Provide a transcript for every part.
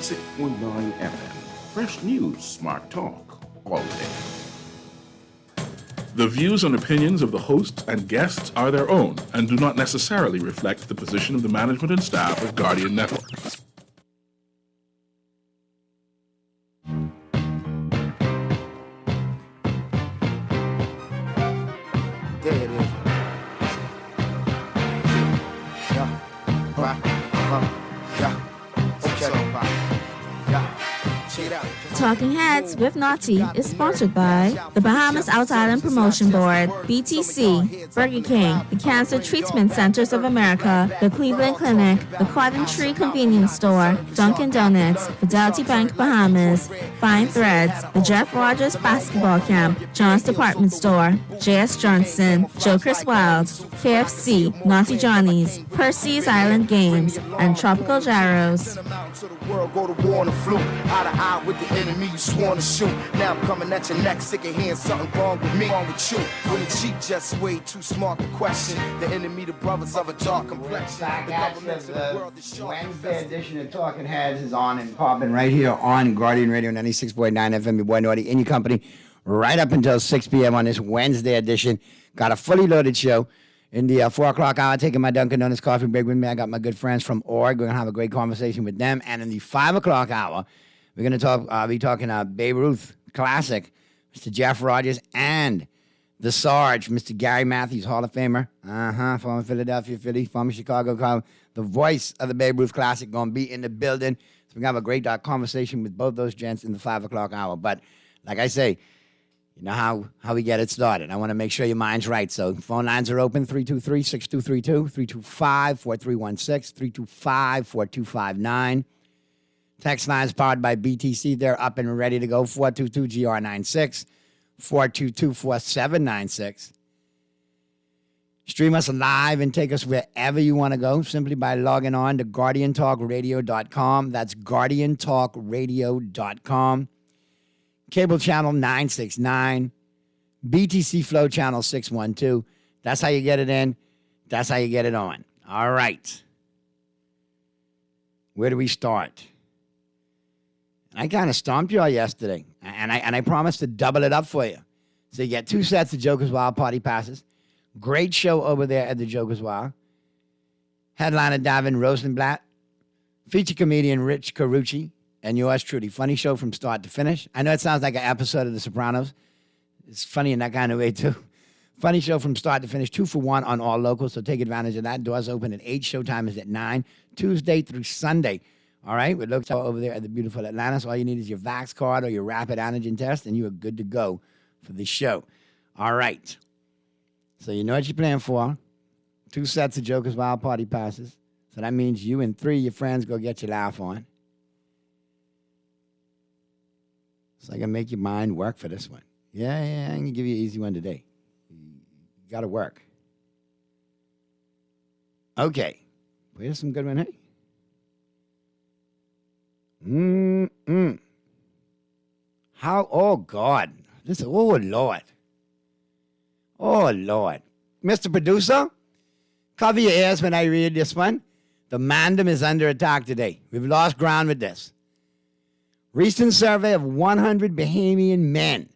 96.9 FM. Fresh news, smart talk, all day. The views and opinions of the hosts and guests are their own and do not necessarily reflect the position of the management and staff of Guardian Network. There it is. Yeah. Right. Yeah. Okay. Yeah. Check it out. Talking Heads with Naughty is sponsored by the Bahamas Out Island Promotion Board, BTC, Burger King, the Cancer Treatment Centers of America, the Cleveland Clinic, the Coventry Convenience Store, Dunkin' Donuts, Fidelity Bank Bahamas, Fine Threads, the Jeff Rogers Basketball Camp, John's Department Store, J.S. Johnson, Joe Chris Wild, KFC, Naughty Johnny's, Percy's Island Games, and Tropical Gyros. To the world, go to war on the flu. Eye to eye with the enemy you sworn to shoot. Now I'm coming at your neck, sick of hearing something wrong with me, wrong with you. When the cheap just way too smart to question. The enemy, the brothers of a dark complexion. The governments of the world is Wednesday edition of Talking Heads is on and popping right here on Guardian Radio 96.9 FM. Your boy Naughty in your company right up until 6 p.m. on this Wednesday edition. Got a fully loaded show. In the 4 o'clock hour, taking my Dunkin' Donuts coffee break with me. I got my good friends from Org. We're going to have a great conversation with them. And in the 5 o'clock hour, we're going to be talking Babe Ruth Classic, Mr. Jeff Rogers, and the Sarge, Mr. Gary Matthews, Hall of Famer. Former Philadelphia Philly, former Chicago Cubs. The voice of the Babe Ruth Classic going to be in the building. So we're going to have a great conversation with both those gents in the 5 o'clock hour. But like I say, you know how we get it started. I want to make sure your mind's right. So phone lines are open, 323-6232, 325-4316, 325-4259. Text lines powered by BTC. They're up and ready to go, 422-GR96, 422-4796. Stream us live and take us wherever you want to go simply by logging on to GuardianTalkRadio.com. That's GuardianTalkRadio.com. Cable channel 969, BTC Flow channel 612. That's how you get it in. That's how you get it on. All right. Where do we start? I kind of stomped y'all yesterday, and I promised to double it up for you. So you get 2 sets of Joker's Wild Party passes. Great show over there at the Joker's Wild. Headliner Davin Rosenblatt. Feature comedian Rich Carucci. And yours truly. Funny show from start to finish. I know it sounds like an episode of The Sopranos. It's funny in that kind of way, too. Funny show from start to finish. 2 for 1 on all locals, so take advantage of that. Doors open at 8. Showtime is at 9. Tuesday through Sunday. All right? We look over there at the beautiful Atlantis. All you need is your Vax card or your rapid antigen test, and you are good to go for the show. All right. So you know what you're playing for. 2 sets of Joker's Wild Party passes. So that means you and 3 of your friends go get your laugh on. So I can make your mind work for this one. Yeah, I'm going to give you an easy one today. You got to work. Okay. Here's some good one, hey? How, oh, God. This, oh, Lord. Oh, Lord. Mr. Producer, cover your ears when I read this one. The Mandem is under attack today. We've lost ground with this. Recent survey of 100 Bahamian men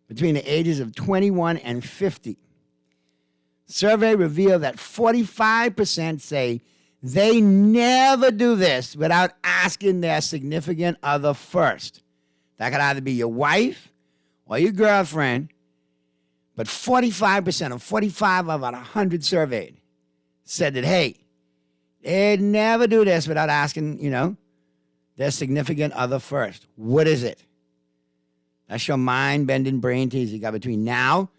between the ages of 21 and 50. Survey revealed that 45% say they never do this without asking their significant other first. That could either be your wife or your girlfriend, but 45% or 45 of 100 surveyed said that, hey, they'd never do this without asking, their significant other first. What is it? That's your mind-bending brain teaser you got between now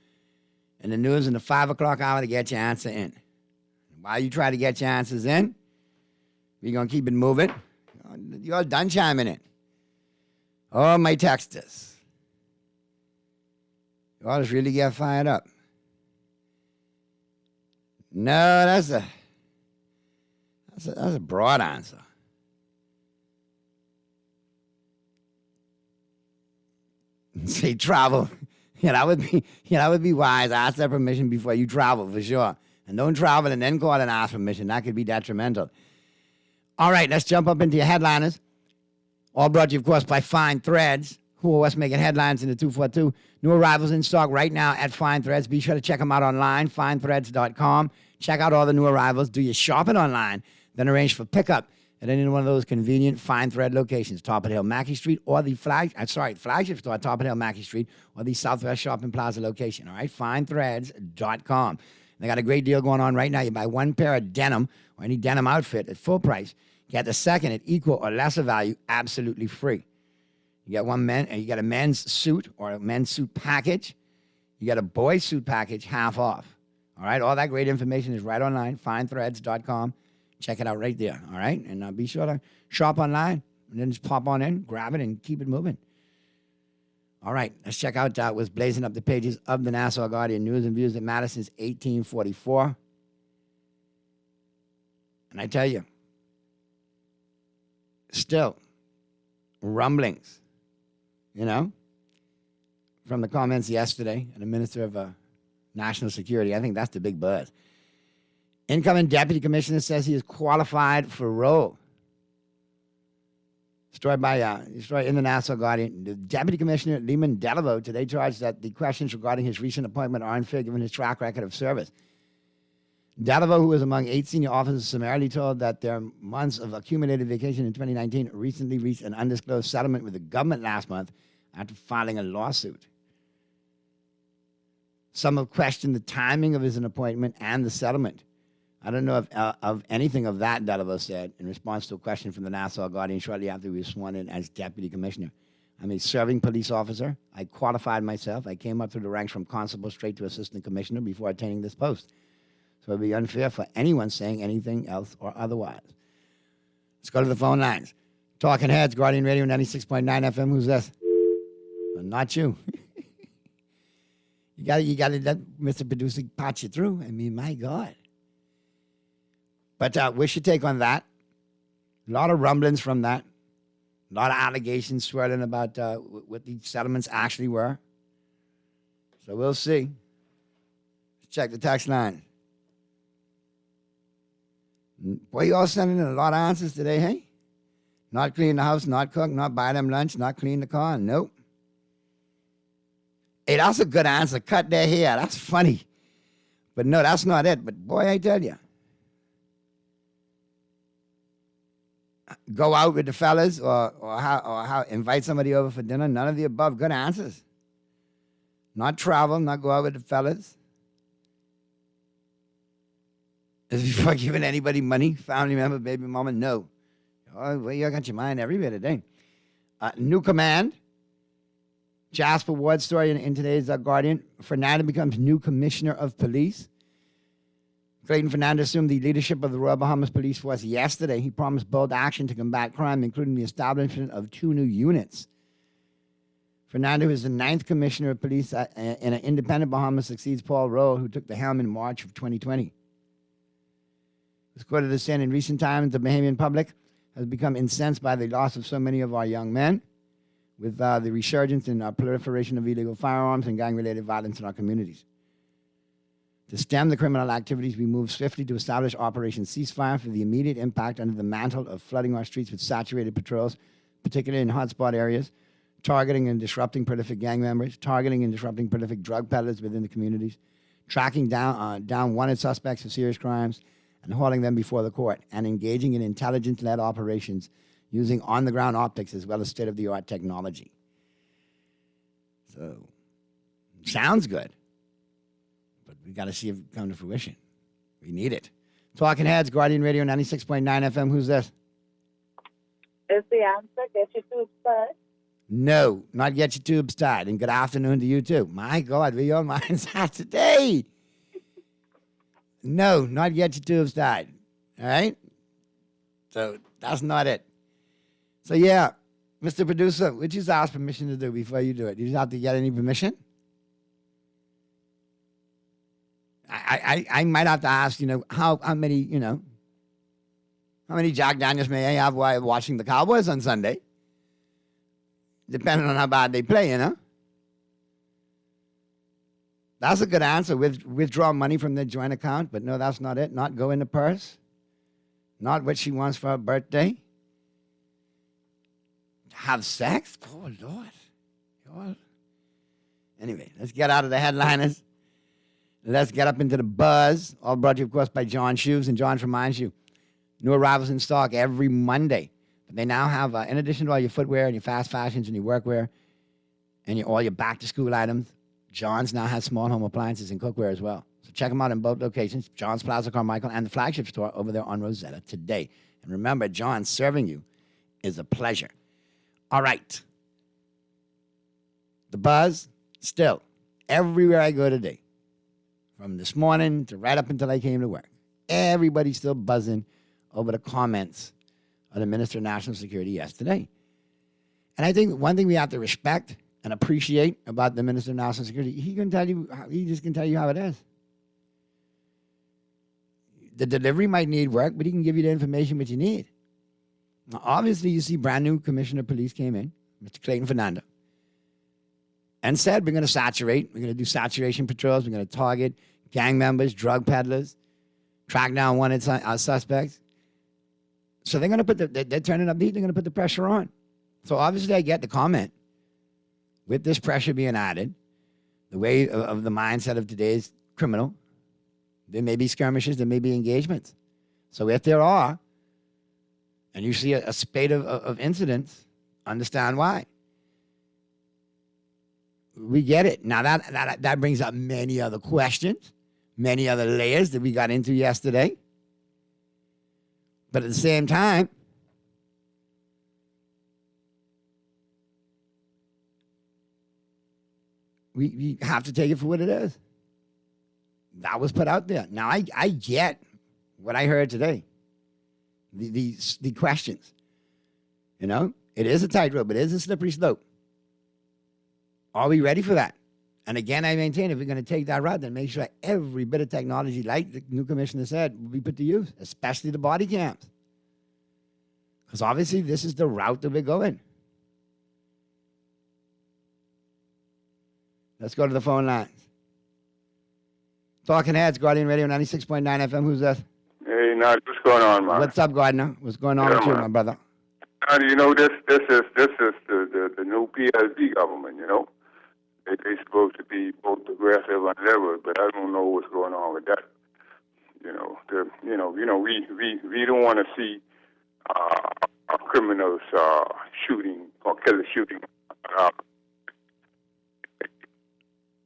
and the news in the 5 o'clock hour to get your answer in. While you try to get your answers in, we're going to keep it moving. You're all done chiming in. Oh, my texters. You all just really get fired up. No, that's a broad answer. Say travel. That would be wise. Ask their permission before you travel, for sure. And don't travel and then call and ask permission. That could be detrimental. All right, let's jump up into your headliners. All brought to you, of course, by Fine Threads, who are what's making headlines in the 242. New arrivals in stock right now at Fine Threads. Be sure to check them out online, finethreads.com. Check out all the new arrivals. Do your shopping online, then arrange for pickup at any one of those convenient Fine Thread locations, Top of the Hill, Mackey Street, or the flagship store, Top of the Hill, Mackey Street, or the Southwest Shopping Plaza location, all right? Finethreads.com. They got a great deal going on right now. You buy one pair of denim or any denim outfit at full price, get the second at equal or lesser value absolutely free. You get you get a men's suit or a men's suit package. You get a boy's suit package half off. All right, all that great information is right online, finethreads.com. Check it out right there, all right? And be sure to shop online and then just pop on in, grab it, and keep it moving. All right, let's check out what's blazing up the pages of the Nassau Guardian News and Views that matter since 1844. And I tell you, still, rumblings, from the comments yesterday of the Minister of National Security. I think that's the big buzz. Incoming Deputy Commissioner says he is qualified for role. Story in the Nassau Guardian. The Deputy Commissioner, Lehman Delaveau, today charged that the questions regarding his recent appointment are unfair given his track record of service. Delaveau, who was among 8 senior officers, summarily told that their months of accumulated vacation in 2019 recently reached an undisclosed settlement with the government last month after filing a lawsuit. Some have questioned the timing of his appointment and the settlement. I don't know of anything of that, Delaveau said, in response to a question from the Nassau Guardian shortly after he was sworn in as Deputy Commissioner. I'm a serving police officer. I qualified myself. I came up through the ranks from constable straight to assistant commissioner before attaining this post. So it would be unfair for anyone saying anything else or otherwise. Let's go to the phone lines. Talking Heads, Guardian Radio 96.9 FM. Who's this? Well, not you. You got to let Mr. Producer patch you through. I mean, my God. But what's your take on that? A lot of rumblings from that. A lot of allegations swirling about what the settlements actually were. So we'll see. Let's check the text line. Boy, you all sending in a lot of answers today, hey? Not clean the house, not cook, not buy them lunch, not clean the car. Nope. Hey, that's a good answer. Cut their hair. That's funny. But no, that's not it. But boy, I tell you. Go out with the fellas or how invite somebody over for dinner. None of the above. Good answers. Not travel, not go out with the fellas. Is before giving anybody money, family member, baby mama, no. Oh, well, you got your mind every bit today. New command. Jasper Ward story in today's Guardian. Fernando becomes new commissioner of police. Clayton Fernando assumed the leadership of the Royal Bahamas Police Force yesterday. He promised bold action to combat crime, including the establishment of 2 new units. Fernando is the 9th commissioner of police in an independent Bahamas, succeeds Paul Rowe, who took the helm in March of 2020. It's quoted as saying, in recent times, the Bahamian public has become incensed by the loss of so many of our young men, with the resurgence in proliferation of illegal firearms and gang-related violence in our communities. To stem the criminal activities, we moved swiftly to establish Operation Ceasefire for the immediate impact under the mantle of flooding our streets with saturated patrols, particularly in hotspot areas, targeting and disrupting prolific gang members, targeting and disrupting prolific drug peddlers within the communities, tracking down wanted suspects of serious crimes, and hauling them before the court, and engaging in intelligence-led operations using on-the-ground optics as well as state-of-the-art technology. So, sounds good. But we got to see it come to fruition. We need it. Talking Heads, Guardian Radio 96.9 FM. Who's this? Is the answer get your tubes tied? No, not get your tubes tied. And good afternoon to you, too. My God, where your minds at today? No, not get your tubes tied. All right? So that's not it. So, yeah, Mr. Producer, what you ask permission to do before you do it? You just have to get any permission? I might have to ask, how many Jack Daniels may I have while watching the Cowboys on Sunday? Depending on how bad they play, That's a good answer. Withdraw money from their joint account, but no, that's not it. Not go in the purse. Not what she wants for her birthday. have sex? Oh, Lord. Anyway, let's get out of the headliners. Let's get up into the buzz. All brought to you, of course, by John Shoes. And John reminds you, new arrivals in stock every Monday. But they now have, in addition to all your footwear and your fast fashions and your workwear and all your back-to-school items, John's now has small home appliances and cookware as well. So check them out in both locations, John's Plaza Carmichael and the flagship store over there on Rosetta today. And remember, John, serving you is a pleasure. All right. The buzz, still, everywhere I go today, from this morning to right up until I came to work, everybody's still buzzing over the comments of the Minister of National Security yesterday. And I think one thing we have to respect and appreciate about the Minister of National Security, he just can tell you how it is. The delivery might need work, but he can give you the information that you need. Now, obviously, you see brand new Commissioner of Police came in, Mr. Clayton Fernando, and said, we're going to do saturation patrols, we're going to target gang members, drug peddlers, track down wanted suspects. So they're going to they're turning up the heat, they're going to put the pressure on. So obviously I get the comment, with this pressure being added, the way of the mindset of today's criminal, there may be skirmishes, there may be engagements. So if there are, and you see a spate of incidents, understand why. We get it. Now, that brings up many other questions, many other layers that we got into yesterday. But at the same time, we have to take it for what it is. That was put out there. Now, I get what I heard today, the questions. You know, it is a tightrope. It is a slippery slope. Are we ready for that? And again, I maintain if we're going to take that route, then make sure every bit of technology, like the new commissioner said, will be put to use, especially the body cams. Because obviously, this is the route that we're going. Let's go to the phone lines. Talking Heads, Guardian Radio 96.9 FM. Who's that? Hey, Nod, what's going on, man? What's up, Gardner? What's going on with you, my brother? You know, this is the new PLD government, you know. They're supposed to be both progressive and liberal, but I don't know what's going on with that. You know, we don't want to see criminals shooting or killers shooting.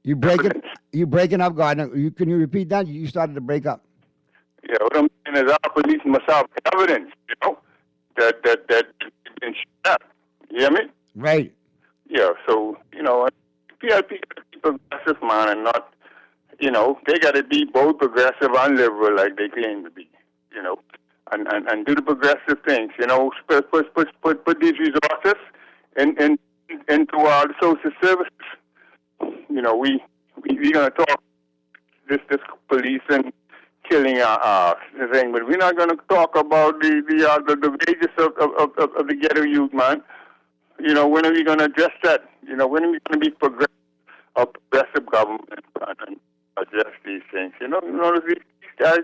You breaking up, Gardner? Can you repeat that? You started to break up. Yeah, what I'm saying is our police must have evidence, you know, that been shot. You hear me? Right. Yeah, so, you know, PLP progressive, man, and not, you know, they got to be both progressive and liberal like they claim to be, you know, and do the progressive things, you know, put these resources into our social services. You know, we're going to talk this police and killing thing, but we're not going to talk about the wages of the ghetto youth, man. You know, when are we going to address that? You know, when are we going to be progressive government and address these things? You know, these guys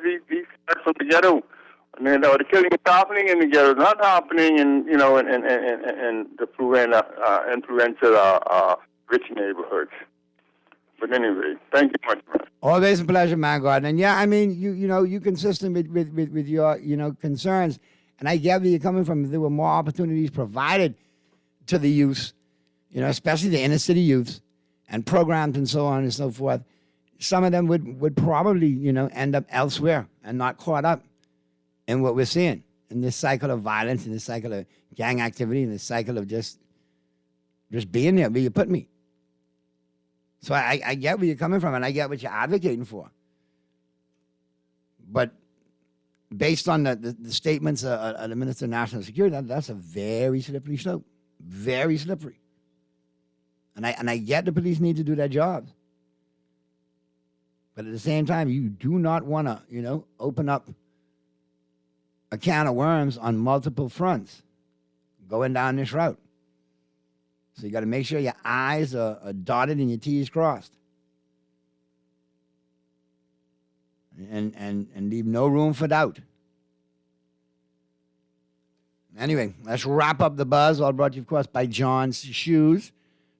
from the ghetto. I mean, the killing is happening in the ghetto, not happening in, you know, in the influential rich neighborhoods. But anyway, thank you much, man. Always a pleasure, man, Gordon. And yeah, I mean, you consistent with your, concerns. And I get where you're coming from. If there were more opportunities provided to the youth, especially the inner city youths, and programs and so on and so forth, some of them would probably, end up elsewhere and not caught up in what we're seeing in this cycle of violence, in this cycle of gang activity, in this cycle of just being there where you put me. So I get where you're coming from, and I get what you're advocating for. But based on the statements of the Minister of National Security, that's a very slippery slope. Very slippery. And I get the police need to do their jobs. But at the same time, you do not want to, open up a can of worms on multiple fronts going down this route. So you got to make sure your I's are dotted and your T's crossed. And leave no room for doubt. Anyway, let's wrap up the buzz. All brought to you, of course, by John's Shoes.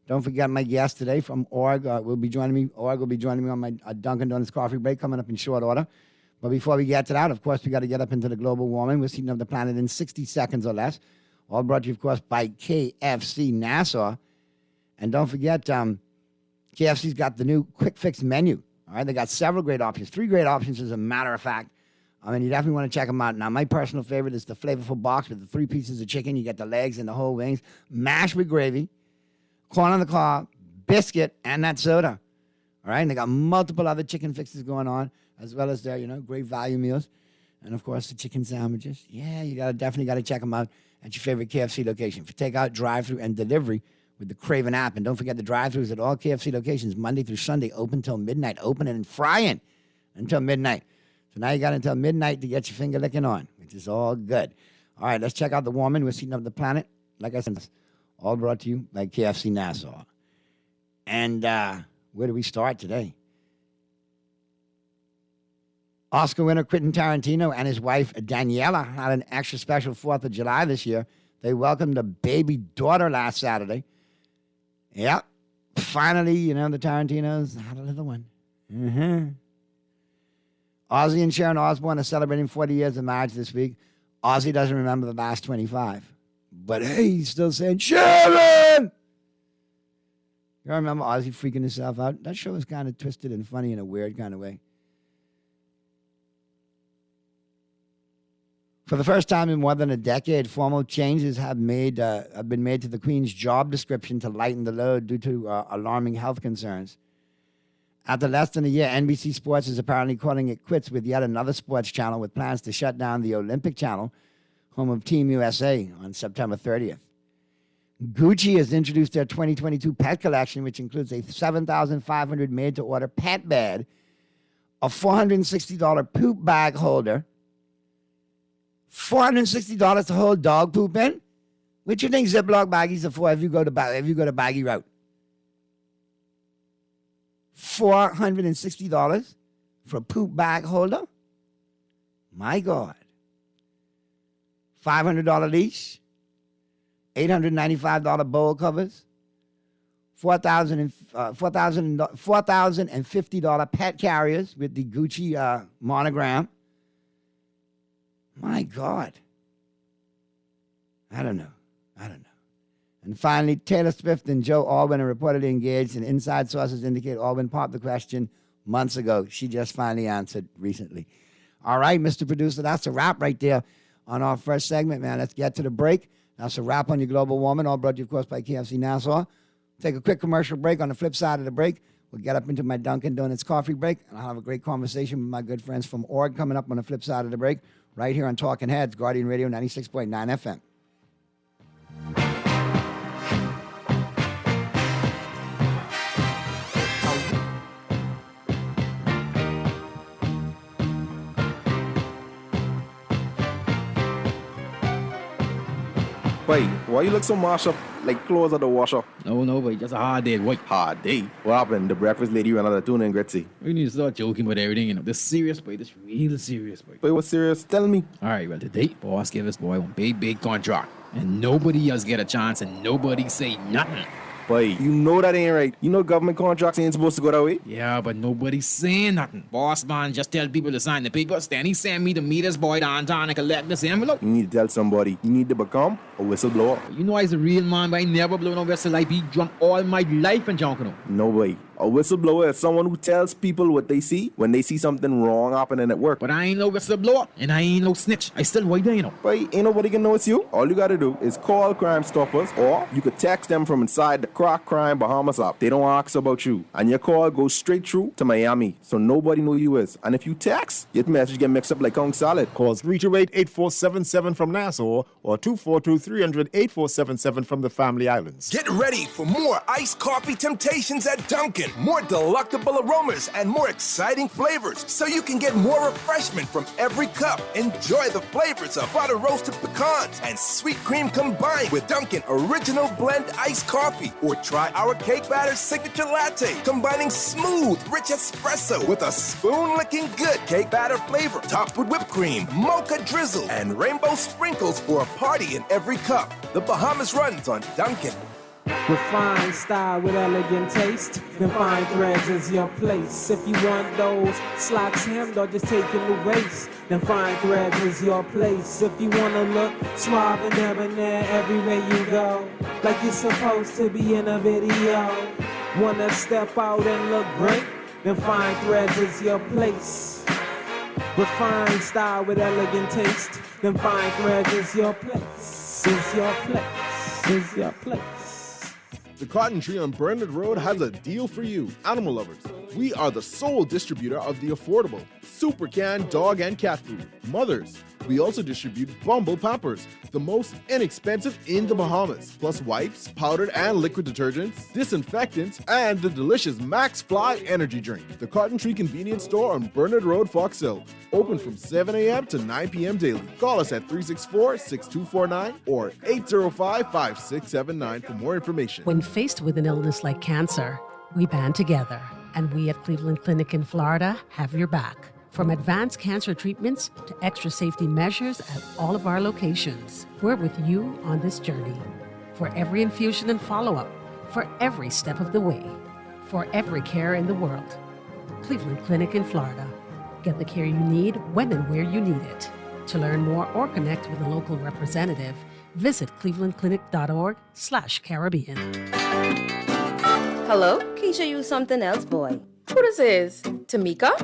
Don't forget my guest today from Org. Will be joining me. Org will be joining me on my Dunkin' Donuts coffee break coming up in short order. But before we get to that, of course, we got to get up into the global warming. We're heating up the planet in 60 seconds or less. All brought to you, of course, by KFC Nassau. And don't forget, KFC's got the new quick fix menu. All right, they got several great options, 3 great options, as a matter of fact. I mean, you definitely want to check them out. Now, my personal favorite is the flavorful box with the 3 pieces of chicken. You get the legs and the whole wings, mashed with gravy, corn on the cob, biscuit, and that soda. All right, and they got multiple other chicken fixes going on, as well as their, great value meals. And, of course, the chicken sandwiches. Yeah, you definitely got to check them out at your favorite KFC location for takeout, drive-through, and delivery with the Craven app. And don't forget the drive-thrus at all KFC locations, Monday through Sunday, open till midnight, open and frying until midnight. So now you got until midnight to get your finger licking on, which is all good. All right, let's check out the warming. We're heating up the planet. Like I said, all brought to you by KFC Nassau. And where do we start today? Oscar winner Quentin Tarantino and his wife Daniela had an extra special 4th of July this year. They welcomed a baby daughter last Saturday. Yep, finally, the Tarantinos had a little one. Ozzy and Sharon Osbourne are celebrating 40 years of marriage this week. Ozzy doesn't remember the last 25. But hey, he's still saying, Sharon! You remember Ozzy freaking himself out? That show was kind of twisted and funny in a weird kind of way. For the first time in more than a decade, formal changes have been made to the Queen's job description to lighten the load due to alarming health concerns. After less than a year, NBC Sports is apparently calling it quits with yet another sports channel with plans to shut down the Olympic Channel, home of Team USA, on September 30th. Gucci has introduced their 2022 pet collection, which includes a $7,500 made-to-order pet bed, a $460 poop bag holder, $460 to hold dog poop in? What you think Ziploc baggies are for if you go to Baggy Route? $460 for a poop bag holder? My God. $500 leash, $895 bowl covers, $4,050 pet carriers with the Gucci monogram. My God. I don't know. And finally, Taylor Swift and Joe Alwyn are reportedly engaged, and inside sources indicate Alwyn popped the question months ago. She just finally answered recently. All right, Mr. Producer, that's a wrap right there on our first segment, man. Let's get to the break. That's a wrap on your global warming, all brought to you, of course, by KFC Nassau. Take a quick commercial break. On the flip side of the break, we'll get up into my Dunkin' Donuts coffee break, and I'll have a great conversation with my good friends from Org coming up on the flip side of the break, right here on Talking Heads, Guardian Radio 96.9 FM. Boy, why you look so mashed up like clothes at the washer? No, boy, just a hard day, boy. Hard day? What happened? The breakfast lady ran out of tuna and gritty. We need to start joking about everything, This serious, boy. This real serious, boy. Boy, what's serious? Tell me. All right, well, today, boss gave us, boy, one big contract. And nobody else get a chance, and nobody say nothing. Boy, you know that ain't right. You know government contracts ain't supposed to go that way. Yeah, but nobody's saying nothing. Boss man just tell people to sign the papers. Then he send me to meet his boy downtown and collect this envelope. You need to tell somebody. You need to become a whistleblower. You know I's a real man, but I never blow no whistle. I be drunk all my life in Junkanoo. No way. A whistleblower is someone who tells people what they see when they see something wrong happening at work. But I ain't no whistleblower, and I ain't no snitch. I still white there, But ain't nobody can know it's you. All you gotta do is call Crime Stoppers, or you could text them from inside the Crack Crime Bahamas app. They don't ask about you. And your call goes straight through to Miami, so nobody know you is. And if you text, your message get mixed up like Kong Salad. Call 328-8477 from Nassau or 242 223-300-8477 from the Family Islands. Get ready for more iced coffee temptations at Dunkin'. More delectable aromas and more exciting flavors, so you can get more refreshment from every cup. Enjoy the flavors of butter roasted pecans and sweet cream combined with Dunkin' Original Blend Iced Coffee. Or try our Cake Batter Signature Latte, combining smooth, rich espresso with a spoon-licking good cake batter flavor, topped with whipped cream, mocha drizzle, and rainbow sprinkles for a party in every cup. The Bahamas runs on Dunkin'. Refined style with elegant taste, then fine threads is your place. If you want those slacks hemmed or just taking the waist, then fine threads is your place. If you wanna look suave and debonair everywhere you go, like you're supposed to be in a video, wanna step out and look great, then fine threads is your place. Refined style with elegant taste, then fine threads is your place, is your place, is your place. The Cotton Tree on Bernard Road has a deal for you, animal lovers. We are the sole distributor of the affordable Super Can dog and cat food. Mothers, we also distribute Bumble Pampers, the most inexpensive in the Bahamas, plus wipes, powdered and liquid detergents, disinfectants, and the delicious Max Fly energy drink. The Cotton Tree Convenience Store on Bernard Road, Fox Hill, open from 7 a.m. to 9 p.m. daily. Call us at 364-6249 or 805-5679 for more information. When faced with an illness like cancer, we band together, and we at Cleveland Clinic in Florida have your back. From advanced cancer treatments to extra safety measures at all of our locations, we're with you on this journey. For every infusion and follow-up, for every step of the way, for every care in the world. Cleveland Clinic in Florida. Get the care you need when and where you need it. To learn more or connect with a local representative, visit clevelandclinic.org/Caribbean. Hello? Keisha, you something else, boy. Who this is? Tamika?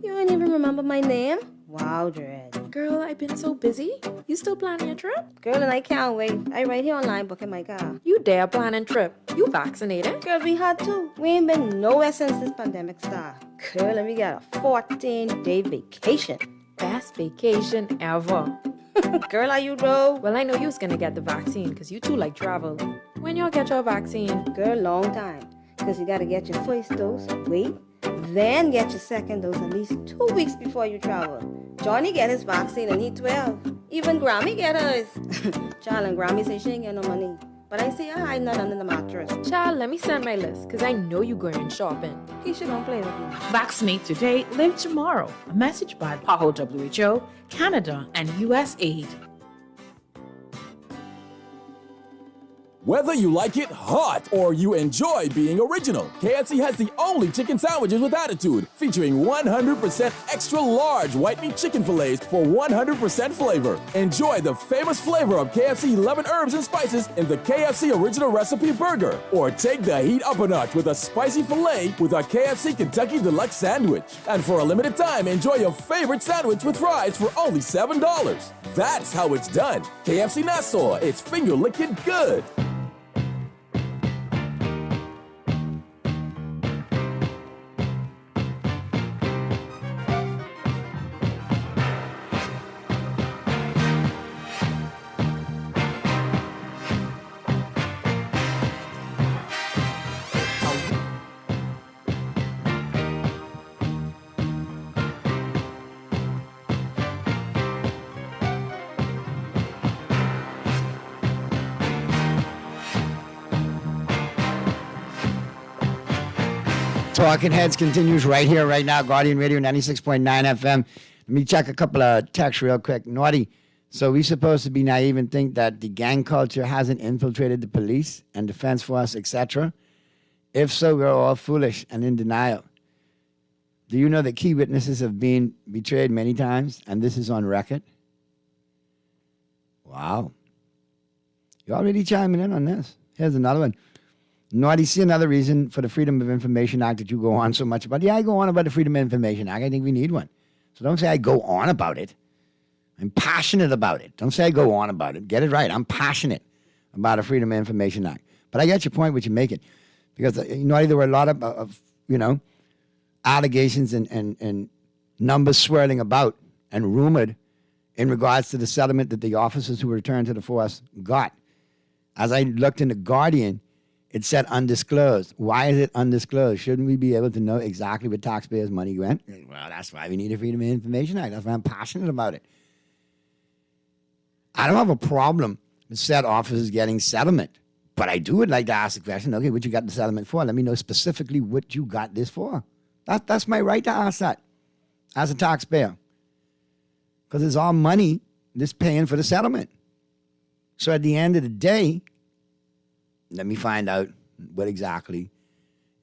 You ain't even remember my name? Wow, Dread. Girl, I've been so busy. You still planning a trip? Girl, and I can't wait. I right here online booking my car. You dare planning trip? You vaccinated? Girl, we had to. We ain't been nowhere since this pandemic started. Girl, and we got a 14-day vacation. Best vacation ever. Girl, are you though? Well, I know you was gonna get the vaccine because you too like travel. When y'all get your vaccine? Girl, long time. Because you gotta get your first dose, wait, then get your second dose at least 2 weeks before you travel. Johnny get his vaccine and he 12. Even Grammy get hers. Child, and Grammy say she ain't get no money. But I see her hiding that under the mattress. Child, let me send my list, because I know you going shopping. Keisha, don't play with me. Vaccinate today, live tomorrow. A message by PAHO WHO, Canada, and USAID. Whether you like it hot or you enjoy being original, KFC has the only chicken sandwiches with attitude, featuring 100% extra large white meat chicken fillets for 100% flavor. Enjoy the famous flavor of KFC 11 herbs and spices in the KFC Original Recipe Burger, or take the heat up a notch with a spicy filet with our KFC Kentucky Deluxe Sandwich. And for a limited time, enjoy your favorite sandwich with fries for only $7. That's how it's done. KFC Nassau, it's finger-licking good. Talking Heads continues right here, right now. Guardian Radio 96.9 FM. Let me check a couple of texts real quick. Naughty. So we supposed to be naive and think that the gang culture hasn't infiltrated the police and defense force, etc.? If so, we're all foolish and in denial. Do you know that key witnesses have been betrayed many times, and this is on record? Wow. You're already chiming in on this. Here's another one. Naughty, see another reason for the Freedom of Information Act that you go on so much about. Yeah, I go on about the Freedom of Information Act. I think we need one. So don't say I go on about it. I'm passionate about it. Don't say I go on about it. Get it right. I'm passionate about a Freedom of Information Act. But I get your point, what you make it. Because, Naughty, there were a lot of allegations and numbers swirling about and rumored in regards to the settlement that the officers who returned to the force got. As I looked in the Guardian, it said undisclosed. Why is it undisclosed? Shouldn't we be able to know exactly what taxpayers' money went? Well, that's why we need a Freedom of Information Act. That's why I'm passionate about it. I don't have a problem with said officers getting settlement, but I would like to ask the question, okay, what you got the settlement for? Let me know specifically what you got this for. That's my right to ask that as a taxpayer, because it's all money that's paying for the settlement. So at the end of the day, let me find out what exactly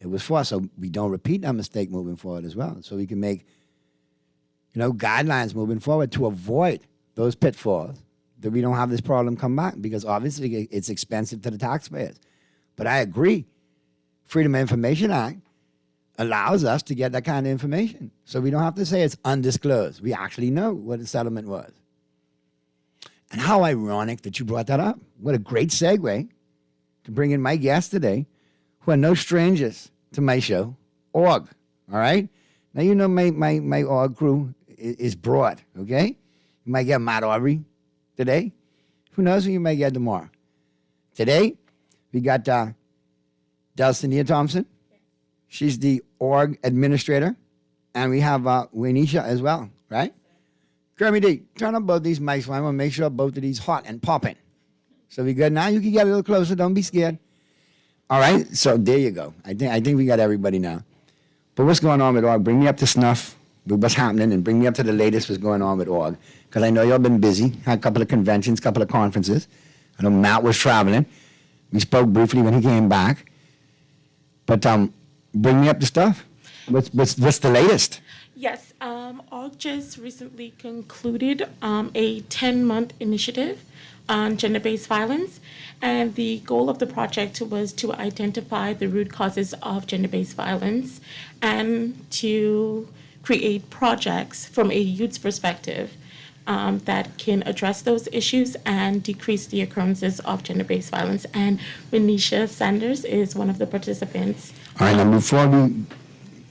it was for, so we don't repeat that mistake moving forward as well. So we can make, guidelines moving forward to avoid those pitfalls, that we don't have this problem come back, because obviously it's expensive to the taxpayers. But I agree, Freedom of Information Act allows us to get that kind of information. So we don't have to say it's undisclosed. We actually know what the settlement was. And how ironic that you brought that up. What a great segue to bring in my guests today, who are no strangers to my show, ORG, all right? Now, my ORG crew is broad, okay? You might get Matt Aubrey today. Who knows who you might get tomorrow? Today, we got Delsonia Thompson. She's the ORG administrator. And we have Wanisha as well, right? Kermie D, turn up both these mics. I want to make sure both of these hot and popping. So we good now? You can get a little closer. Don't be scared. All right. So there you go. I think we got everybody now. But what's going on with ORG? Bring me up to snuff with what's happening, and bring me up to the latest what's going on with ORG. Because I know y'all been busy. Had a couple of conventions, couple of conferences. I know Matt was traveling. We spoke briefly when he came back. But bring me up to stuff. What's the latest? Yes, ORG just recently concluded a 10-month initiative on gender-based violence, and the goal of the project was to identify the root causes of gender-based violence and to create projects from a youth's perspective that can address those issues and decrease the occurrences of gender-based violence. And Renisha Sanders is one of the participants. All right, now before we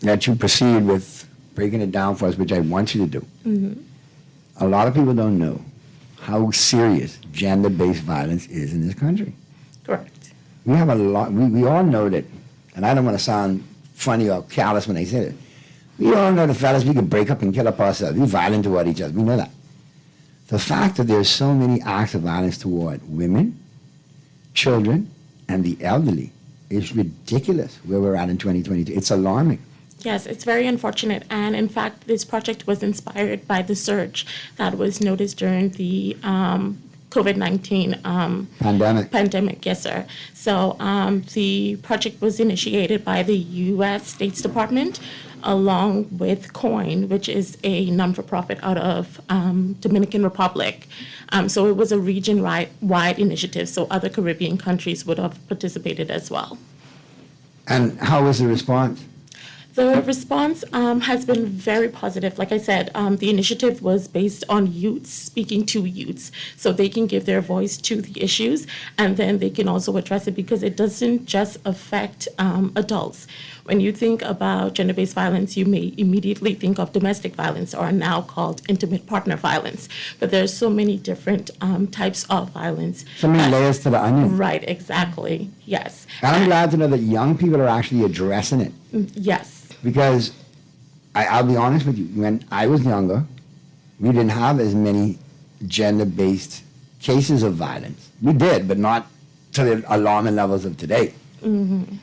let you proceed with breaking it down for us, which I want you to do, a lot of people don't know how serious gender-based violence is in this country. Correct. We have a lot, we all know that, and I don't want to sound funny or callous when I say it, we all know the fellas, we can break up and kill up ourselves. We're violent toward each other. We know that. The fact that there's so many acts of violence toward women, children, and the elderly is ridiculous where we're at in 2022. It's alarming. Yes, it's very unfortunate. And in fact, this project was inspired by the surge that was noticed during the COVID-19 pandemic. Yes, sir. So the project was initiated by the U.S. State's Department along with COIN, which is a non-for-profit out of Dominican Republic. So it was a region-wide initiative, so other Caribbean countries would have participated as well. And how was the response? The response has been very positive. Like I said, the initiative was based on youths, speaking to youths, so they can give their voice to the issues, and then they can also address it because it doesn't just affect adults. When you think about gender-based violence, you may immediately think of domestic violence, or now called intimate partner violence. But there's so many different types of violence. So many layers to the onion. Right, exactly. Yes. And I'm glad to know that young people are actually addressing it. Yes. Because I'll be honest with you, when I was younger, we didn't have as many gender-based cases of violence. We did, but not to the alarming levels of today. Mm-hmm.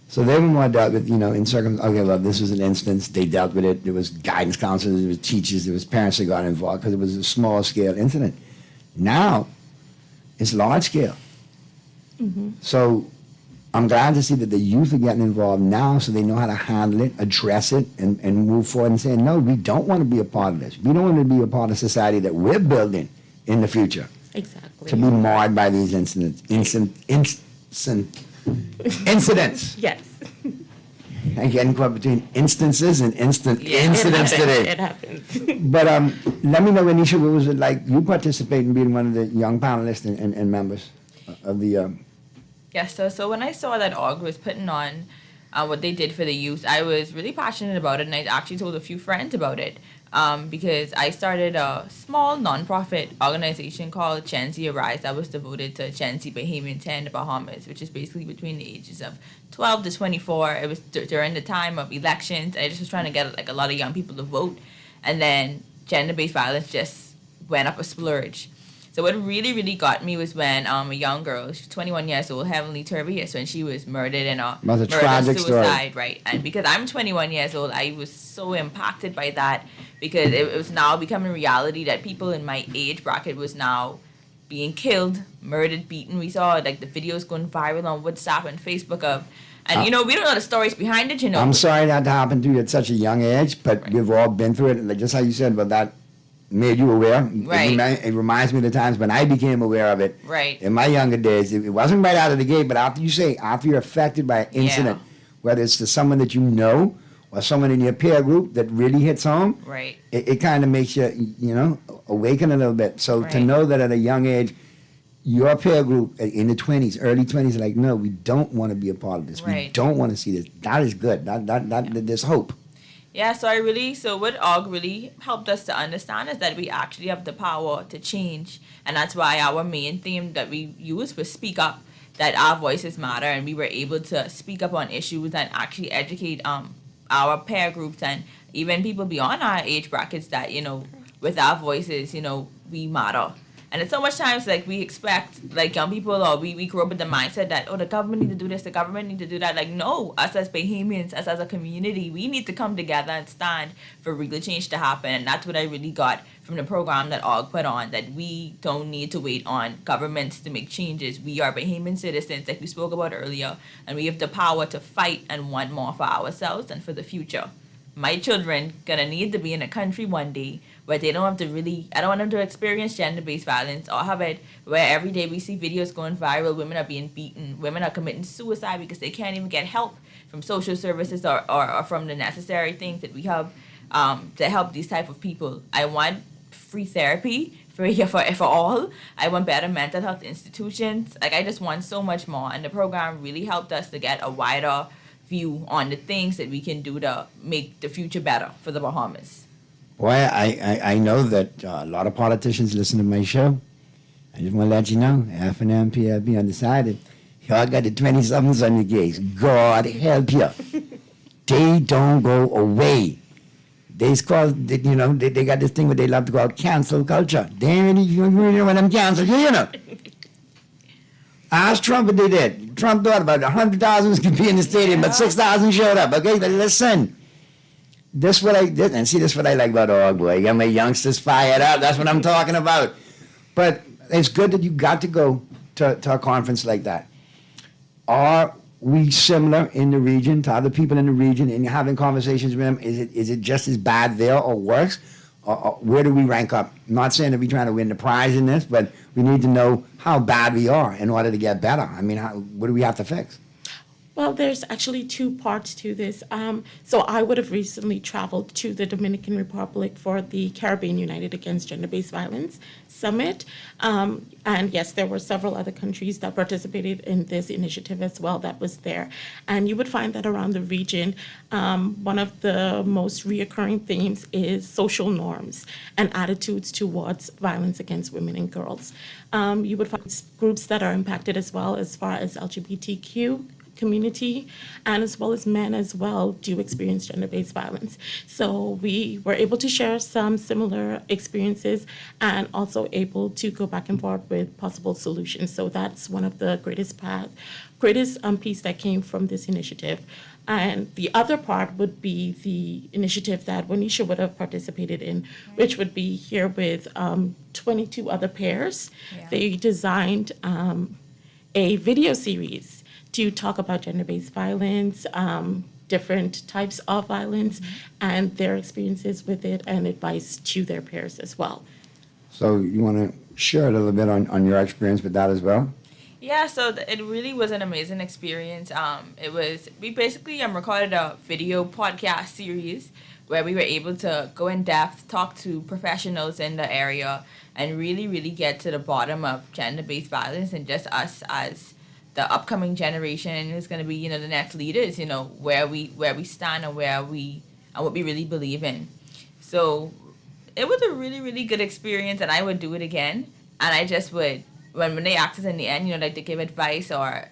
So they were more dealt with, in okay, well, this was an instance, they dealt with it, there was guidance counselors, there was teachers, there was parents that got involved because it was a small-scale incident. Now, it's large-scale. Mm-hmm. So I'm glad to see that the youth are getting involved now so they know how to handle it, address it, and move forward and say, no, we don't want to be a part of this. We don't want to be a part of society that we're building in the future. Exactly. To be marred by these incidents. Yes. I'm getting caught between instances and incidents today. It happens. But let me know, Anisha, what was it like you participate in being one of the young panelists and members of the... Yes, so when I saw that ORG was putting on what they did for the youth, I was really passionate about it, and I actually told a few friends about it. because I started a small nonprofit organization called Gen Z Arise that was devoted to Gen Z Bahamians in the Bahamas, which is basically between the ages of 12 to 24. It was during the time of elections. I just was trying to get like a lot of young people to vote, and then gender-based violence just went up a splurge. So what really, really got me was when a young girl, she's 21 years old, Heavenly Turbius, when she was murdered in a tragic suicide, story. right? And because I'm 21 years old, I was so impacted by that because it was now becoming reality that people in my age bracket was now being killed, murdered, beaten. We saw like the videos going viral on WhatsApp and Facebook of, and we don't know the stories behind it, I'm sorry that happened to you at such a young age, but we've all been through it. Like just how you said about that made you aware. Right. It reminds me of the times when I became aware of it. Right. In my younger days, it wasn't right out of the gate, but after you're affected by an incident, whether it's to someone that you know or someone in your peer group that really hits home, right. It kind of makes you, awaken a little bit. So to know that at a young age, your peer group in the 20s, early 20s, like, no, we don't want to be a part of this. Right. We don't want to see this. That is good. There's hope. Yeah, so what OG really helped us to understand is that we actually have the power to change. And that's why our main theme that we use was Speak Up, that our voices matter, and we were able to speak up on issues and actually educate our peer groups and even people beyond our age brackets that, with our voices, we matter. And it's so much times like we expect like young people or we grow up with the mindset that, the government need to do this, the government need to do that. Like, no, us as Bahamians, us as a community, we need to come together and stand for real change to happen. And that's what I really got from the program that OG put on, that we don't need to wait on governments to make changes. We are Bahamian citizens, like we spoke about earlier, and we have the power to fight and want more for ourselves and for the future. My children gonna need to be in a country one day where they don't have to I don't want them to experience gender-based violence or have it where every day we see videos going viral, women are being beaten, women are committing suicide because they can't even get help from social services or from the necessary things that we have to help these type of people. I want free therapy for all. I want better mental health institutions. Like, I just want so much more, and the program really helped us to get a wider view on the things that we can do to make the future better for the Bahamas. Boy, I know that a lot of politicians listen to my show. I just want to let you know, FNM, PLB undecided, y'all got the 20-somethings on your case. God help you. They don't go away. They got this thing where they love to call cancel culture. They ain't really want them canceled, Ask Trump what they did. Trump thought about 100,000 could be in the stadium, but 6,000 showed up. Okay, but listen. This what I did, and see, this what I like about OG, boy. You got my youngsters fired up. That's what I'm talking about. But it's good that you got to go to a conference like that. Are we similar in the region to other people in the region and having conversations with them? Is it just as bad there or worse? Or where do we rank up? I'm not saying that we're trying to win the prize in this, but we need to know how bad we are in order to get better. I mean, what do we have to fix? Well, there's actually two parts to this. So I would have recently traveled to the Dominican Republic for the Caribbean United Against Gender-Based Violence Summit. And yes, there were several other countries that participated in this initiative as well that was there. And you would find that around the region, one of the most reoccurring themes is social norms and attitudes towards violence against women and girls. You would find groups that are impacted as well as far as LGBTQ community, and as well as men as well do experience gender-based violence. So we were able to share some similar experiences and also able to go back and forth with possible solutions. So that's one of the greatest piece that came from this initiative. And the other part would be the initiative that Wanisha would have participated in, which would be here with 22 other pairs. Yeah. They designed a video series to talk about gender-based violence, different types of violence, and their experiences with it, and advice to their peers as well. So you want to share a little bit on your experience with that as well? Yeah, so it really was an amazing experience. We basically recorded a video podcast series where we were able to go in depth, talk to professionals in the area, and really, really get to the bottom of gender-based violence and just us as the upcoming generation who's going to be, the next leaders, where we stand and what we really believe in. So it was a really, really good experience, and I would do it again. And I just would, when they asked us in the end, you know, like to give advice or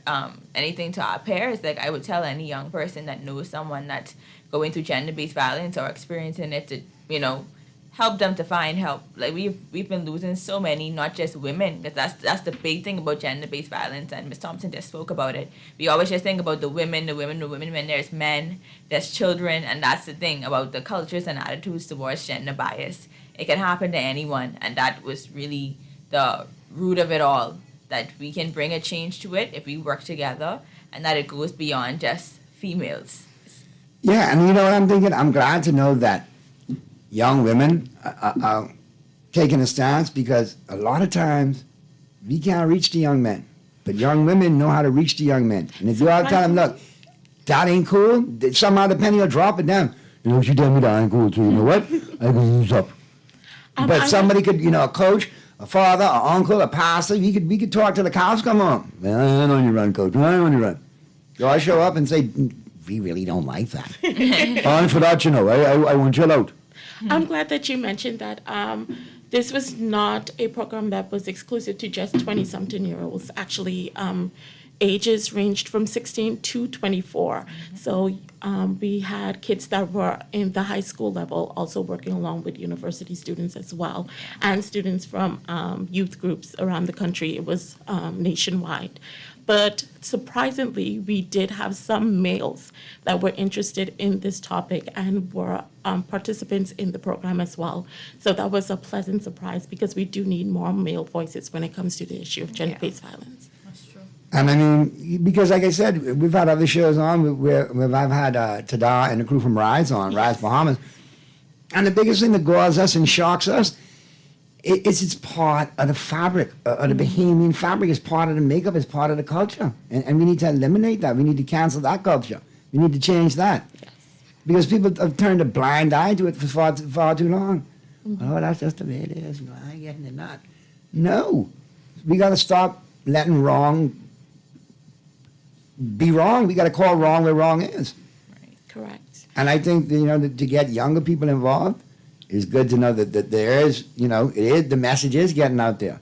anything to our peers, like I would tell any young person that knows someone that's going through gender-based violence or experiencing it to, you know, help them to find help. Like we've been losing so many, not just women, because that's the big thing about gender-based violence, and Ms. Thompson just spoke about it. We always just think about the women, when there's men, there's children, and that's the thing about the cultures and attitudes towards gender bias. It can happen to anyone, and that was really the root of it all, that we can bring a change to it if we work together, and that it goes beyond just females. Yeah, and you know what I'm thinking? I'm glad to know that young women are taking a stance, because a lot of times we can't reach the young men, but young women know how to reach the young men. And if you all tell them, look, that ain't cool, somehow the penny will drop it down. You know, she tell me that ain't cool too, you know what? I can use up. But somebody could, you know, a coach, a father, an uncle, a pastor, we could talk till the cows come home. Well, I don't want you run, coach. I don't want you run. So I show up and say, we really don't like that. And for that, you know, I want you out. I'm glad that you mentioned that. This was not a program that was exclusive to just 20-something-year-olds. Actually, ages ranged from 16 to 24. So we had kids that were in the high school level also working along with university students as well, and students from youth groups around the country. It was nationwide. But surprisingly, we did have some males that were interested in this topic and were participants in the program as well. So that was a pleasant surprise, because we do need more male voices when it comes to the issue of gender-based violence. And I mean, because like I said, we've had other shows on where I've had Tada and the crew from Rise on, Rise Bahamas. And the biggest thing that galls us and shocks us is it's part of the fabric, of the Bahamian fabric. It's part of the makeup, it's part of the culture. And we need to eliminate that. We need to cancel that culture. We need to change that. Yes. Because people have turned a blind eye to it for far too long. Mm-hmm. Oh, that's just the way it is. No, I ain't getting it not. No. We got to stop letting wrong be wrong. We got to call wrong where wrong is. Right. Correct. And I think, you know, to get younger people involved, it's good to know that there is, you know, the message is getting out there.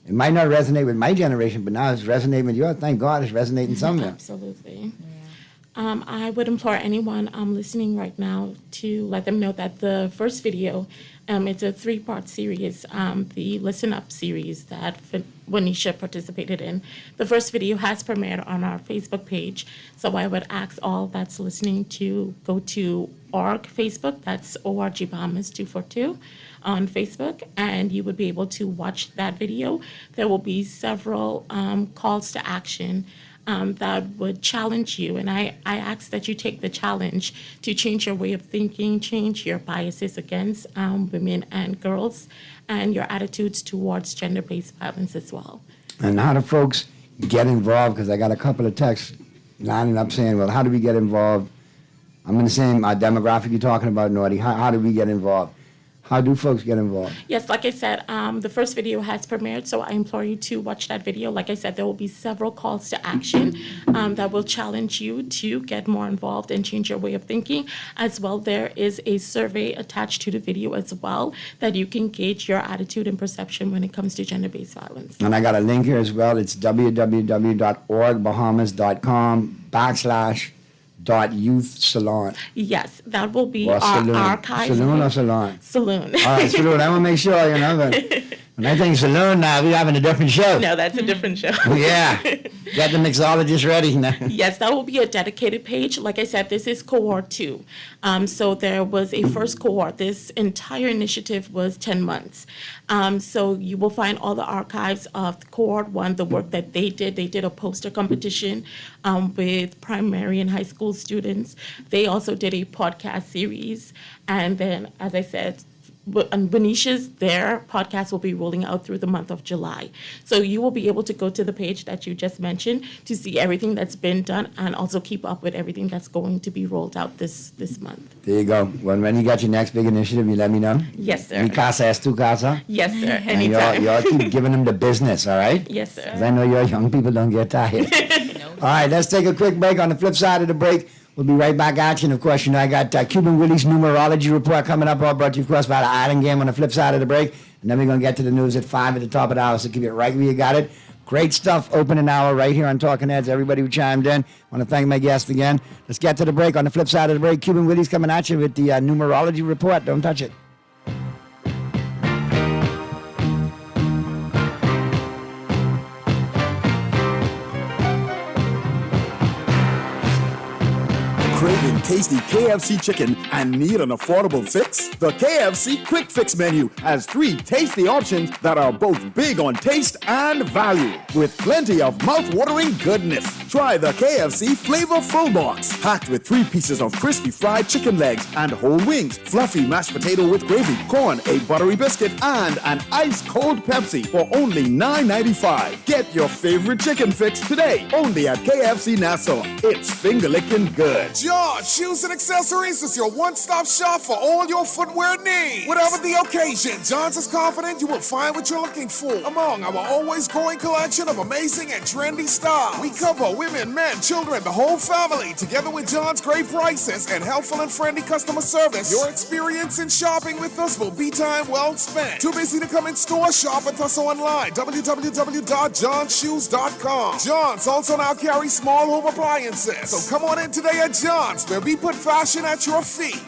It might not resonate with my generation, but now it's resonating with yours. Thank God it's resonating somewhere. Absolutely. Yeah. I would implore anyone listening right now to let them know that the first video, it's a 3-part series, the Listen Up series that Wanisha participated in. The first video has premiered on our Facebook page, so I would ask all that's listening to go to org Facebook, that's ORG Bahamas 242 on Facebook, and you would be able to watch that video. There will be several calls to action that would challenge you. And I ask that you take the challenge to change your way of thinking, change your biases against women and girls, and your attitudes towards gender-based violence as well. And how do folks get involved? Because I got a couple of texts lining up saying, well, how do we get involved? I'm in the same demographic you're talking about, Naughty. How do we get involved? How do folks get involved? Yes, like I said, the first video has premiered, so I implore you to watch that video. Like I said, there will be several calls to action that will challenge you to get more involved and change your way of thinking. As well, there is a survey attached to the video as well that you can gauge your attitude and perception when it comes to gender-based violence. And I got a link here as well. It's www.orgbahamas.com/ .youth salon. Yes, that will be or our saloon. archive. Saloon or salon? Saloon. All right, saloon. I want to make sure, you know, but when I think saloon now, we're having a different show. No, that's a different show. Yeah. Got the mixologist ready now. Yes, that will be a dedicated page. Like I said, this is cohort 2. So there was a first cohort. This entire initiative was 10 months. So you will find all the archives of cohort 1, the work that they did. They did a poster competition with primary and high school students. They also did a podcast series. And then, as I said, Wanisha's, their podcast will be rolling out through the month of July. So you will be able to go to the page that you just mentioned to see everything that's been done and also keep up with everything that's going to be rolled out this month. There you go. When you got your next big initiative, you let me know. Yes, sir. Mi casa es tu casa. Yes, sir. And Anytime. y'all keep giving them the business, all right? Yes, sir. Because I know your young people don't get tired. All right, let's take a quick break. On the flip side of the break, We'll be right back at you. And, of course, I got Cuban Willie's numerology report coming up, all brought to you, of course, by the Island Game on the flip side of the break. And then we're going to get to the news at 5 at the top of the hour, so keep it right where you got it. Great stuff opening hour right here on Talking Heads. Everybody who chimed in, I want to thank my guest again. Let's get to the break. On the flip side of the break, Cuban Willie's coming at you with the numerology report. Don't touch it. Craving tasty KFC chicken and need an affordable fix? The KFC Quick Fix menu has 3 tasty options that are both big on taste and value, with plenty of mouth-watering goodness. Try the KFC Flavor Full Box, packed with 3 pieces of crispy fried chicken legs and whole wings, fluffy mashed potato with gravy, corn, a buttery biscuit, and an ice-cold Pepsi for only $9.95. Get your favorite chicken fix today, only at KFC Nassau. It's finger-licking good. John Shoes and Accessories is your one-stop shop for all your footwear needs. Whatever the occasion, John's is confident you will find what you're looking for among our always growing collection of amazing and trendy styles. We cover women, men, children, the whole family. Together with John's great prices and helpful and friendly customer service, your experience in shopping with us will be time well spent. Too busy to come in store? Shop with us online. www.johnshoes.com. John's also now carries small home appliances. So come on in today at John's, where we put fashion at your feet.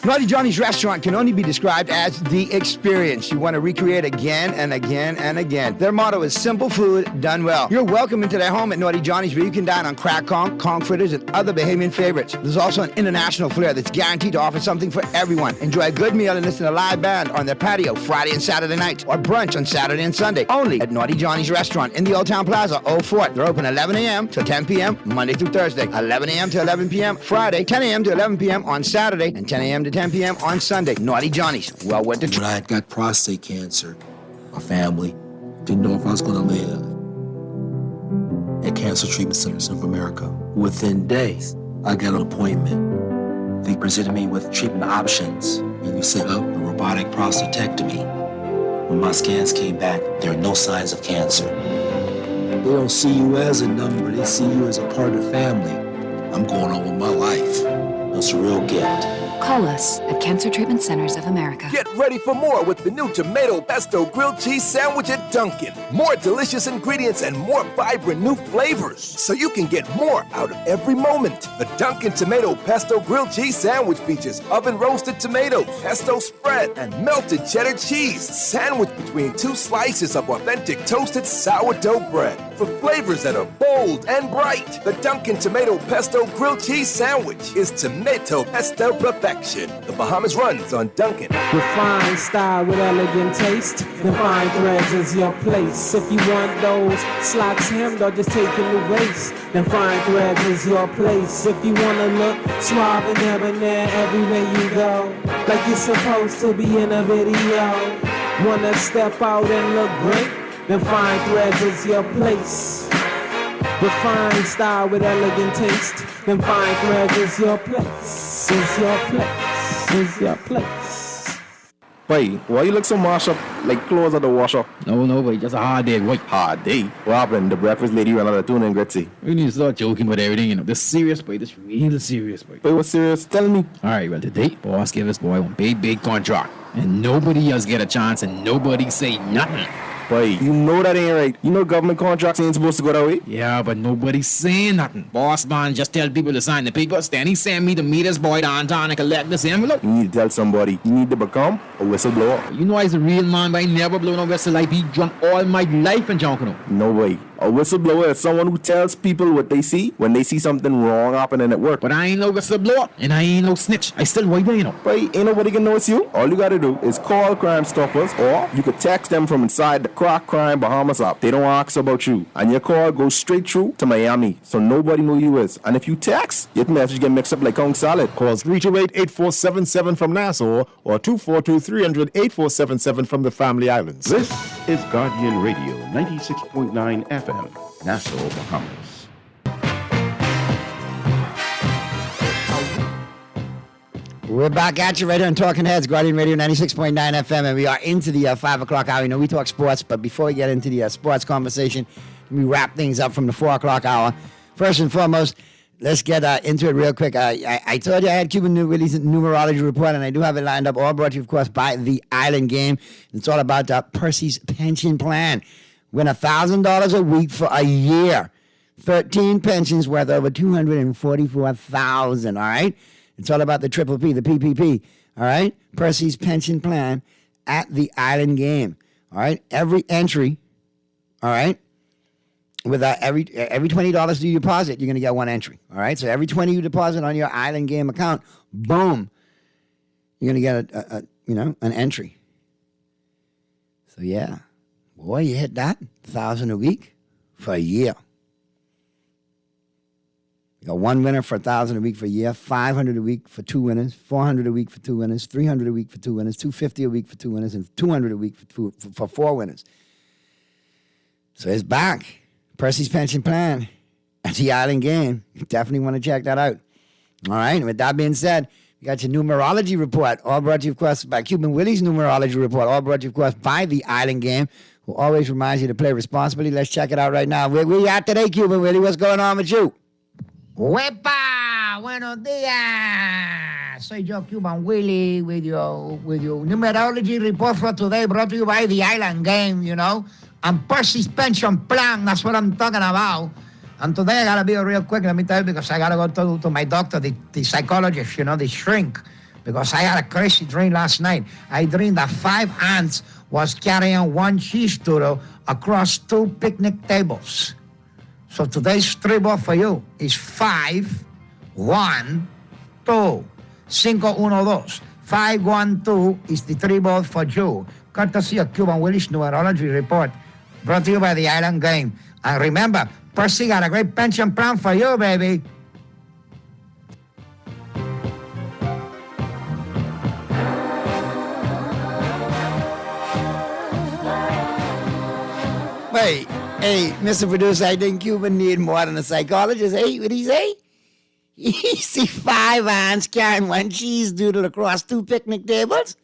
Naughty Johnny's restaurant can only be described as the experience you want to recreate again and again and again. Their motto is simple food done well. You're welcome into their home at Naughty Johnny's, where you can dine on crack conch fritters, and other Bahamian favorites. There's also an international flair that's guaranteed to offer something for everyone. Enjoy a good meal and listen to a live band on their patio Friday and Saturday nights, or brunch on Saturday and Sunday, only at Naughty Johnny's restaurant in the Old Town Plaza, Old Fort. They're open 11 a.m. to 10 p.m. Monday through Thursday, 11 a.m. to 11 p.m. Friday, 10 a.m. to 11 p.m. on Saturday, and 10 a.m. to 10 p.m. on Sunday. Naughty Johnny's. Well worth the When I had got prostate cancer, my family didn't know if I was going to live. At Cancer Treatment Centers of America, within days, I got an appointment. They presented me with treatment options, and we set up a robotic prostatectomy. When my scans came back, there are no signs of cancer. They don't see you as a number, they see you as a part of the family. I'm going on with my life. That's a real gift. Call us at Cancer Treatment Centers of America. Get ready for more with the new tomato pesto grilled cheese sandwich at Dunkin'. More delicious ingredients and more vibrant new flavors, so you can get more out of every moment. The Dunkin' Tomato Pesto Grilled Cheese Sandwich features oven-roasted tomatoes, pesto spread, and melted cheddar cheese, sandwiched between 2 slices of authentic toasted sourdough bread. For flavors that are bold and bright, the Dunkin' Tomato Pesto Grilled Cheese Sandwich is tomato pesto perfection. The Bahamas runs on Dunkin'. Refined style with elegant taste. The fine threads is your place. If you want those slacks hemmed or just taking the race, then fine threads is your place. If you wanna look suave and debonair everywhere you go, like you're supposed to be in a video, wanna step out and look great, then fine threads is your place. Refined style with elegant taste, then fine threads is your place. Is your place. Is your place. Boy, why you look so mashed up like clothes at the washer? No, boy, just a hard day, boy. Hard day? What happened? The breakfast lady ran out of tuna and gritty. We need to start joking about everything, This serious, boy. This real serious, boy. Boy, what's serious? Tell me. Alright, well, today, boss gave us, boy, one big contract. And nobody else get a chance and nobody say nothing. Boy, you know that ain't right. You know government contracts ain't supposed to go that way. Yeah, but nobody's saying nothing. Boss man just tell people to sign the papers. Then he send me to meet his boy downtown and collect this envelope. You need to tell somebody. You need to become a whistleblower. You know I's a real man, but I never blow no whistle. I be drunk all my life and junking. No way. A whistleblower is someone who tells people what they see when they see something wrong happening at work. But I ain't no whistleblower, and I ain't no snitch. I still white, you know. But ain't nobody can know it's you. All you gotta do is call Crime Stoppers, or you could text them from inside the Crack Crime Bahamas app. They don't ask about you, and your call goes straight through to Miami, so nobody know you is. And if you text, your message get mixed up like Kong salad. Call 328-8477 from Nassau or 242-300-8477 from the Family Islands. This is Guardian Radio, 96.9 FM. Nassau, Bahamas. We're back at you right here on Talking Heads, Guardian Radio 96.9 FM, and we are into the 5 o'clock hour. You know, we talk sports, but before we get into the sports conversation, we wrap things up from the 4 o'clock hour. First and foremost, let's get into it real quick. I told you I had Cuban Willie's numerology report, and I do have it lined up, all brought to you, of course, by The Island Game. It's all about Percy's pension plan. Win $1,000 a week for a year. 13 pensions worth over $244,000, all right? It's all about the Triple P, the PPP, all right? Percy's pension plan at The Island Game, all right? Every entry, all right? With every $20 you deposit, you're going to get one entry, all right? So every $20 you deposit on your Island Game account, boom, you're going to get an entry. So yeah, boy, you hit that $1,000 a week for a year. You got one winner for $1,000 a week for a year, $500 a week for 2 winners, $400 a week for 2 winners, $300 a week for 2 winners, $250 a week for 2 winners, and $200 a week for 4 winners. So it's back. Percy's pension plan at The Island Game. You definitely want to check that out. All right. And with that being said, you got your numerology report, all brought to you, of course, by Cuban Willie's numerology report, all brought to you, of course, by The Island Game, who always reminds you to play responsibly. Let's check it out right now. Where you at today, Cuban Willie? What's going on with you? ¡Huepa! ¡Buenos días! Soy yo, Cuban Willie, with your numerology report for today, brought to you by The Island Game, and Percy's pension plan. That's what I'm talking about. And today I got to be real quick, let me tell you, because I got to go to my doctor, the psychologist, the shrink, because I had a crazy dream last night. I dreamed that 5 ants was carrying 1 cheese doodle across 2 picnic tables. So today's tribal for you is 5, 1, 2. 5, 1, 2. 5, 1, 2 is the tribal for you. Courtesy of Cuban Willie's numerology report, brought to you by The Island Game. And remember, Percy got a great pension plan for you, baby. Wait, hey, Mr. Producer, I think Cuban need more than a psychologist. Hey, what'd he say? He see 5 ants carrying 1 cheese doodle across 2 picnic tables?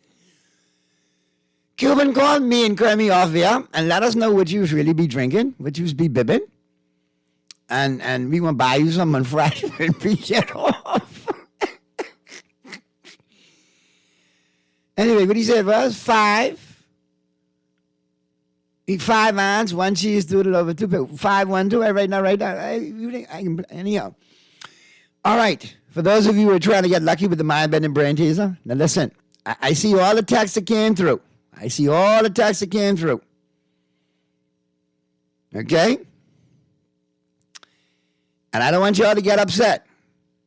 Cuban, call me and Kermie off here and let us know what you really be drinking, what you be bibbing. And we gonna buy you some on Friday and be get off. Anyway, what he said was 5 ants, 1 cheese doodle over 2 people. 5, 1, 2. I write now. I can anyhow. All right. For those of you who are trying to get lucky with the mind bending brain teaser, now listen. I see all the texts that came through. Okay? And I don't want y'all to get upset.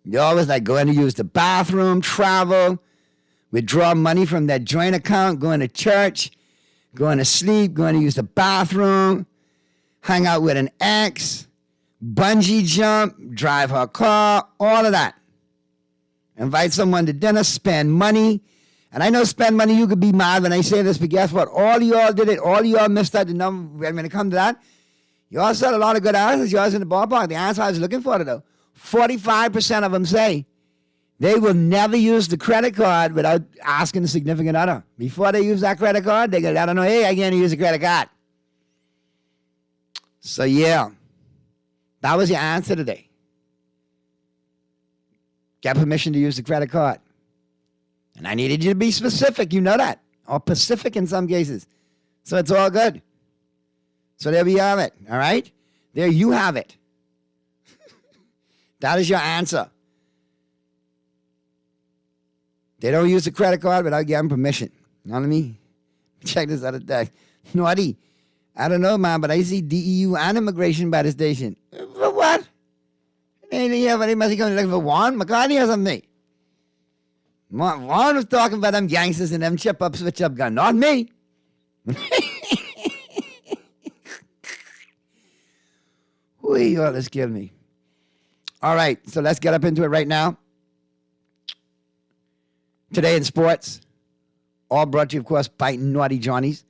You're always like going to use the bathroom, travel, withdraw money from that joint account, going to church, going to sleep, going to use the bathroom, hang out with an ex, bungee jump, drive her car, all of that. Invite someone to dinner, spend money. And I know spend money, you could be mad when I say this, but guess what? All y'all did it. All y'all missed out the number when it comes to that. Y'all said a lot of good answers. Y'all's in the ballpark. The answer I was looking for, though. 45% of them say they will never use the credit card without asking the significant other. Before they use that credit card, they go, I don't know, hey, I can't use a credit card. So, yeah, that was your answer today. Get permission to use the credit card. And I needed you to be specific. You know that. Or Pacific in some cases. So it's all good. So there we have it. All right? There you have it. That is your answer. They don't use the credit card without getting permission. You know what I mean? Check this out. Naughty. I don't know, man, but I see DEU and immigration by the station. For what? They must be coming looking for Juan McCartney or something. Juan was talking about them gangsters and them chip-up, switch-up gun. Not me. You all just killed me. All right, so let's get up into it right now. Today in sports, all brought to you, of course, by Naughty Johnny's.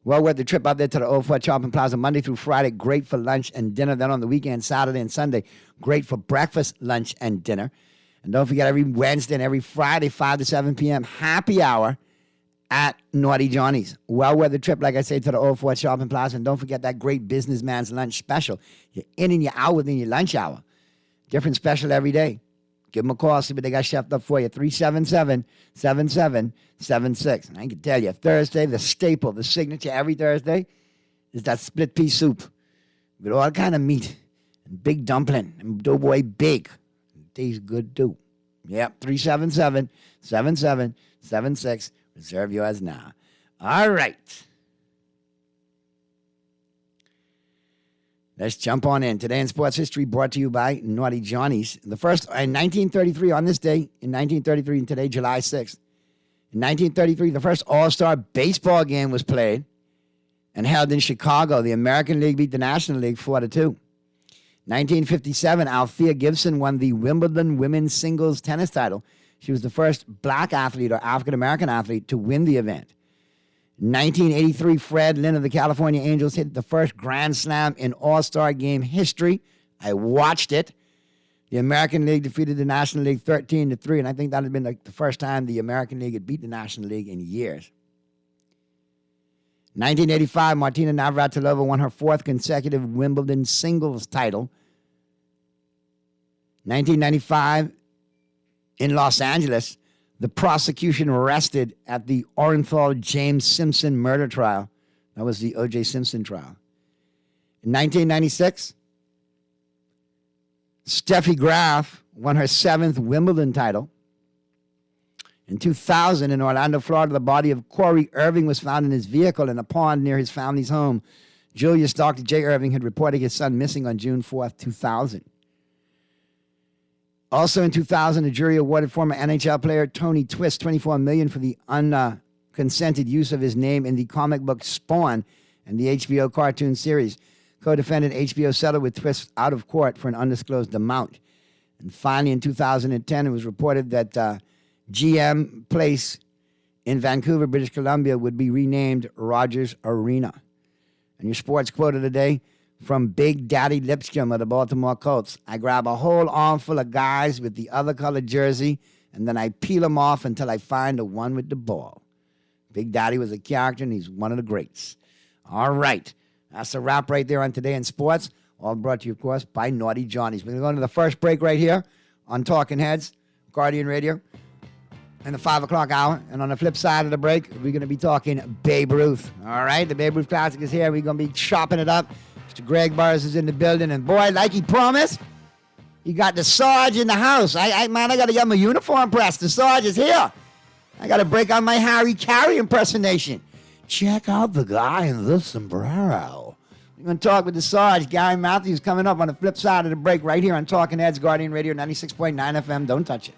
Well worth the trip out there to the Old Fort Shopping Plaza Monday through Friday. Great for lunch and dinner. Then on the weekend, Saturday and Sunday, great for breakfast, lunch, and dinner. And don't forget, every Wednesday and every Friday, 5 to 7 p.m., happy hour at Naughty Johnny's. Well worth the trip, like I say, to the Old Fort Shopping Plaza. And don't forget that great businessman's lunch special. You're in and you're out within your lunch hour. Different special every day. Give them a call, see what they got chefed up for you. 377-7776. And I can tell you, Thursday, the staple, the signature every Thursday is that split pea soup with all kind of meat and big dumpling and doughboy bake. It tastes good too. Yep, 377-7776. Reserve yours now. All right. Let's jump on in. Today in sports history brought to you by Naughty Johnny's. The first, in 1933, on this day, in 1933, and today, July 6th, in 1933, the first All-Star baseball game was played and held in Chicago. The American League beat the National League 4-2. 1957, Althea Gibson won the Wimbledon women's singles tennis title. She was the first black athlete or African-American athlete to win the event. 1983, Fred Lynn of the California Angels hit the first Grand Slam in All-Star game history. I watched it. The American League defeated the National League 13-3, and I think that had been like the first time the American League had beat the National League in years. 1985, Martina Navratilova won her fourth consecutive Wimbledon singles title. 1995, in Los Angeles, the prosecution rested at the Orenthal James Simpson murder trial. That was the O.J. Simpson trial. In 1996, Steffi Graf won her seventh Wimbledon title. In 2000, in Orlando, Florida, the body of Corey Irving was found in his vehicle in a pond near his family's home. Julius Dr. J. Irving had reported his son missing on June 4th, 2000. Also in 2000, a jury awarded former NHL player Tony Twist $24 million for the unconsented use of his name in the comic book Spawn and the HBO cartoon series. Co-defendant HBO settled with Twist out of court for an undisclosed amount. And finally, in 2010, it was reported that GM Place in Vancouver, British Columbia, would be renamed Rogers Arena. And your sports quote of the day, from Big Daddy Lipscomb of the Baltimore Colts. I grab a whole armful of guys with the other colored jersey, and then I peel them off until I find the one with the ball. Big Daddy was a character, and he's one of the greats. All right. That's a wrap right there on Today in Sports. All brought to you, of course, by Naughty Johnny's. We're going to go into the first break right here on Talking Heads, Guardian Radio, in the 5 o'clock hour. And on the flip side of the break, we're going to be talking Babe Ruth. All right? The Babe Ruth Classic is here. We're going to be chopping it up. Mr. Greg Burris is in the building, and boy, like he promised, he got the Sarge in the house. I got to get my uniform pressed. The Sarge is here. I got to break out my Harry Carey impersonation. Check out the guy in the sombrero. We're going to talk with the Sarge. Gary Matthews coming up on the flip side of the break right here on Talking Heads, Guardian Radio 96.9 FM. Don't touch it.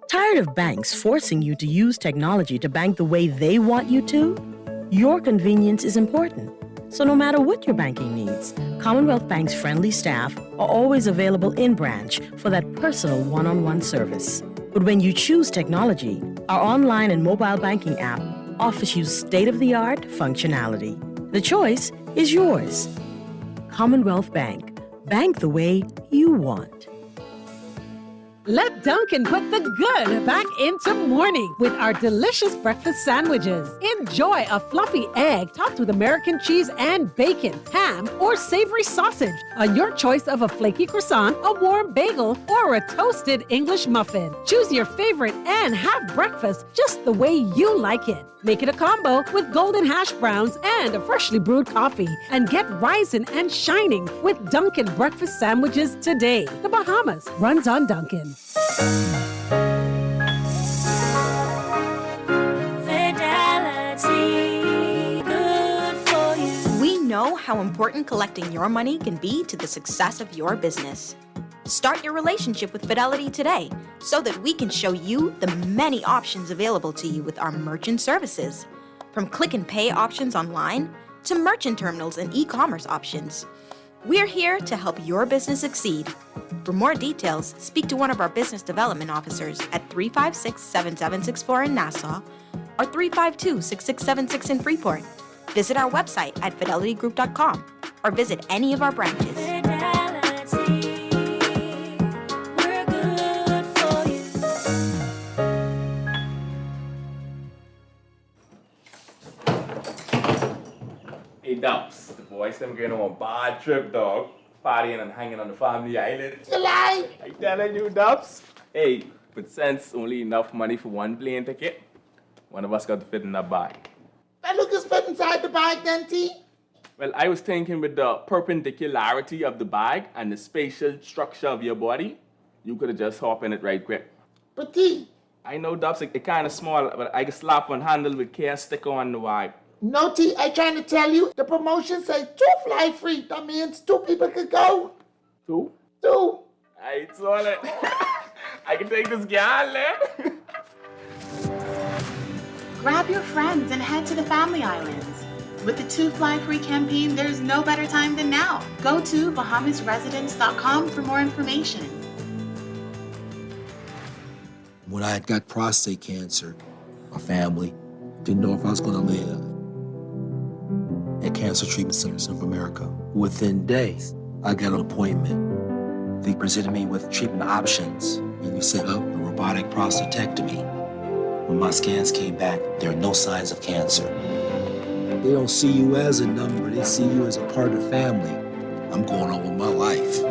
Tired of banks forcing you to use technology to bank the way they want you to? Your convenience is important. So no matter what your banking needs, Commonwealth Bank's friendly staff are always available in branch for that personal one-on-one service. But when you choose technology, our online and mobile banking app offers you state-of-the-art functionality. The choice is yours. Commonwealth Bank. Bank the way you want. Let Dunkin' put the good back into morning with our delicious breakfast sandwiches. Enjoy a fluffy egg topped with American cheese and bacon, ham, or savory sausage on your choice of a flaky croissant, a warm bagel, or a toasted English muffin. Choose your favorite and have breakfast just the way you like it. Make it a combo with golden hash browns and a freshly brewed coffee. And get rising and shining with Dunkin' breakfast sandwiches today. The Bahamas runs on Dunkin'. Fidelity, good for you. We know how important collecting your money can be to the success of your business. Start your relationship with Fidelity today so that we can show you the many options available to you with our merchant services. From click and pay options online to merchant terminals and e-commerce options. We're here to help your business succeed. For more details, speak to one of our business development officers at 356-7764 in Nassau or 352-6676 in Freeport. Visit our website at fidelitygroup.com or visit any of our branches. Fidelity, we're good for you. Dubs. The boys them going on a bad trip, dog. Partying and hanging on the family island. You lie! I telling you, Dubs. Hey, but since only enough money for one plane ticket, one of us got to fit in that bag. That look is fit inside the bag then, T. Well, I was thinking with the perpendicularity of the bag and the spatial structure of your body, you could have just hopped in it right quick. But T. I know, Dubs, it kind of small, but I can slap one handle with care sticker on the bag. No, T, I trying to tell you, the promotion says 2 fly free. That means 2 people could go. 2? 2. I saw it. I can take this gal, man. Grab your friends and head to the Family Islands. With the 2 Fly Free campaign, there's no better time than now. Go to BahamasResidence.com for more information. When I had got prostate cancer, my family didn't know if I was going to live. At Cancer Treatment Centers of America, within days, I got an appointment. They presented me with treatment options, and we set up a robotic prostatectomy. When my scans came back, there are no signs of cancer. They don't see you as a number, they see you as a part of the family. I'm going on with my life.